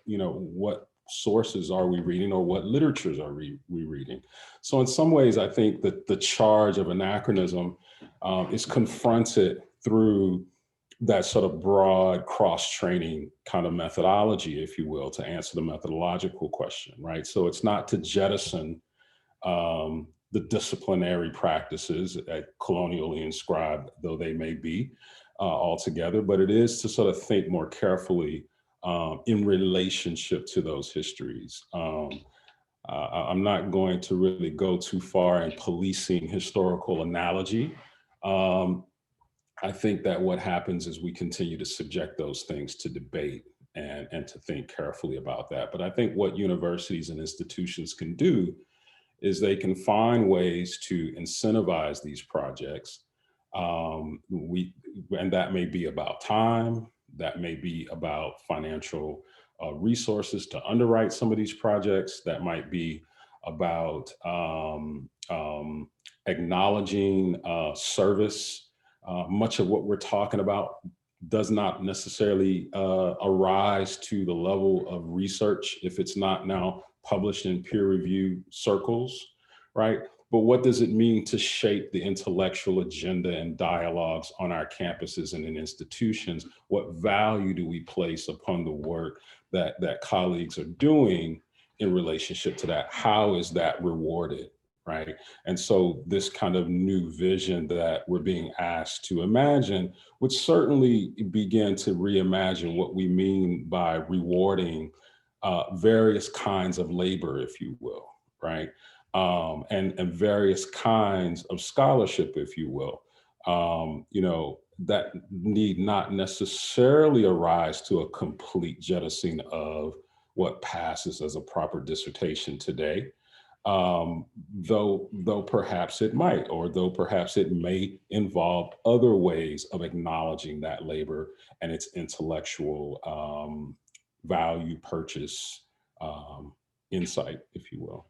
sources are we reading, or what literatures are we reading? So in some ways, I think that the charge of anachronism is confronted through that sort of broad cross-training kind of methodology, if you will, to answer the methodological question, right? So it's not to jettison the disciplinary practices, colonially inscribed though they may be, altogether, but it is to sort of think more carefully in relationship to those histories. I'm not going to really go too far in policing historical analogy. I think that what happens is we continue to subject those things to debate and to think carefully about that. But I think what universities and institutions can do is they can find ways to incentivize these projects. And that may be about time, that may be about financial resources to underwrite some of these projects, that might be about acknowledging service. Much of what we're talking about does not necessarily arise to the level of research if it's not now published in peer-reviewed circles, right? But what does it mean to shape the intellectual agenda and dialogues on our campuses and in institutions? What value do we place upon the work that colleagues are doing in relationship to that? How is that rewarded? Right. And so this kind of new vision that we're being asked to imagine would certainly begin to reimagine what we mean by rewarding various kinds of labor, if you will, right? And various kinds of scholarship, if you will, that need not necessarily arise to a complete jettisoning of what passes as a proper dissertation today. Though perhaps it might, or though perhaps it may involve other ways of acknowledging that labor and its intellectual value, purchase, insight, if you will.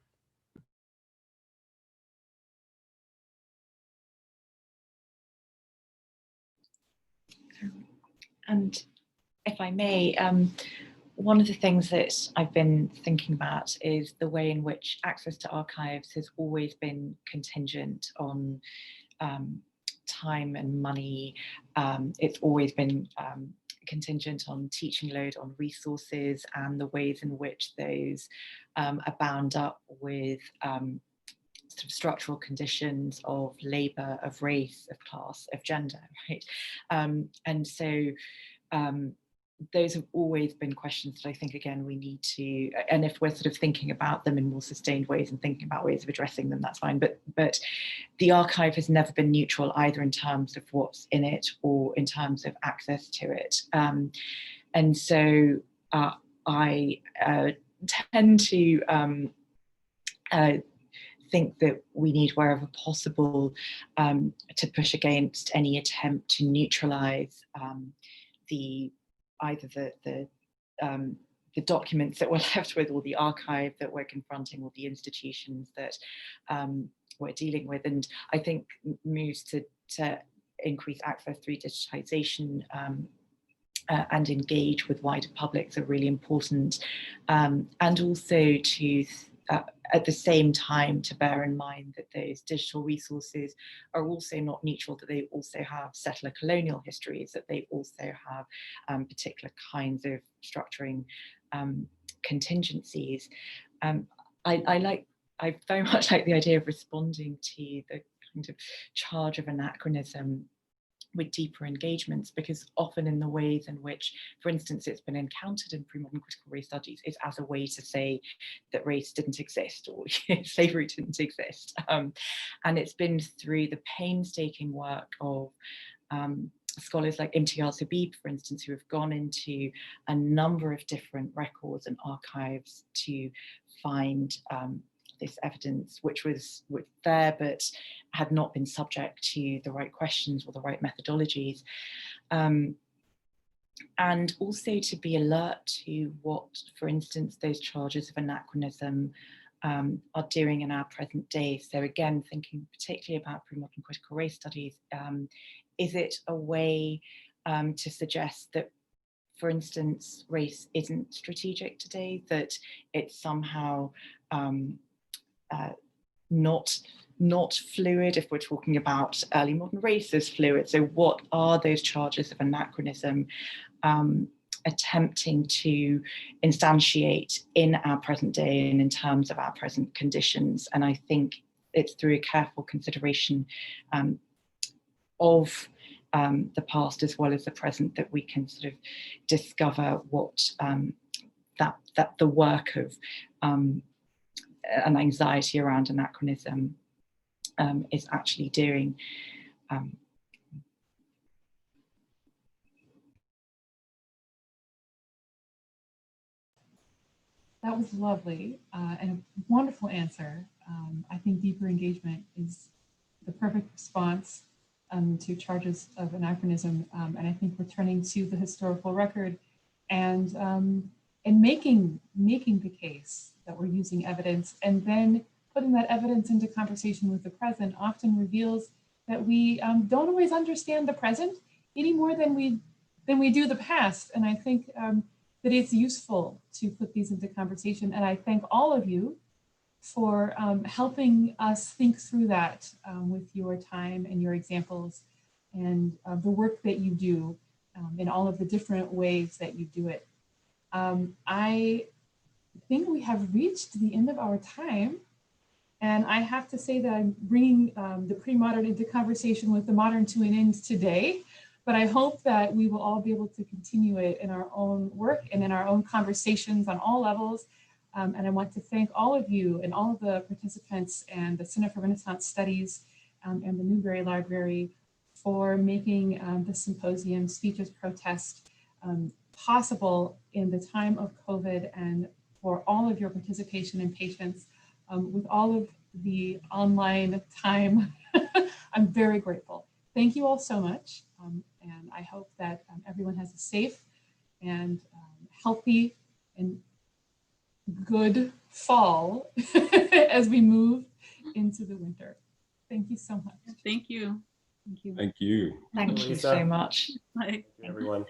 And if I may, one of the things that I've been thinking about is the way in which access to archives has always been contingent on time and money. It's always been contingent on teaching load, on resources, and the ways in which those are bound up with sort of structural conditions of labour, of race, of class, of gender, right? And so those have always been questions that I think, again, we need to, and if we're sort of thinking about them in more sustained ways and thinking about ways of addressing them, that's fine. But the archive has never been neutral, either in terms of what's in it or in terms of access to it. And so I tend to think that we need, wherever possible, to push against any attempt to neutralize either the documents that we're left with, or the archive that we're confronting, or the institutions that we're dealing with. And I think moves to increase access through digitization and engage with wider publics are really important, and also to at the same time to bear in mind that those digital resources are also not neutral, that they also have settler colonial histories, that they also have particular kinds of structuring contingencies. I very much like the idea of responding to the kind of charge of anachronism with deeper engagements, because often in the ways in which, for instance, it's been encountered in pre-modern critical race studies is as a way to say that race didn't exist, or slavery didn't exist. And it's been through the painstaking work of scholars like Imtiaz Habib, for instance, who have gone into a number of different records and archives to find this evidence, which was there but had not been subject to the right questions or the right methodologies, and also to be alert to what, for instance, those charges of anachronism are doing in our present day. So again, thinking particularly about pre-modern critical race studies, is it a way to suggest that, for instance, race isn't strategic today, that it's somehow not fluid, if we're talking about early modern race as fluid? So what are those charges of anachronism attempting to instantiate in our present day and in terms of our present conditions? And I think it's through a careful consideration of the past as well as the present that we can sort of discover what that the work of an anxiety around anachronism is actually doing. That was lovely and a wonderful answer. I think deeper engagement is the perfect response to charges of anachronism, and I think returning to the historical record and making the case that we're using evidence, and then putting that evidence into conversation with the present often reveals that we don't always understand the present any more than we do the past. And I think that it's useful to put these into conversation. And I thank all of you for helping us think through that with your time and your examples and the work that you do in all of the different ways that you do it. I think we have reached the end of our time. And I have to say that I'm bringing the pre-modern into conversation with the modern to an end today, but I hope that we will all be able to continue it in our own work and in our own conversations on all levels. And I want to thank all of you and all of the participants and the Center for Renaissance Studies and the Newberry Library for making the symposium Speech as Protest possible in the time of COVID, and for all of your participation and patience with all of the online time. I'm very grateful. Thank you all so much. And I hope that everyone has a safe and healthy and good fall as we move into the winter. Thank you so much. Thank you. Thank you. Thank you. Thank you Elisa. so much. Bye. Everyone.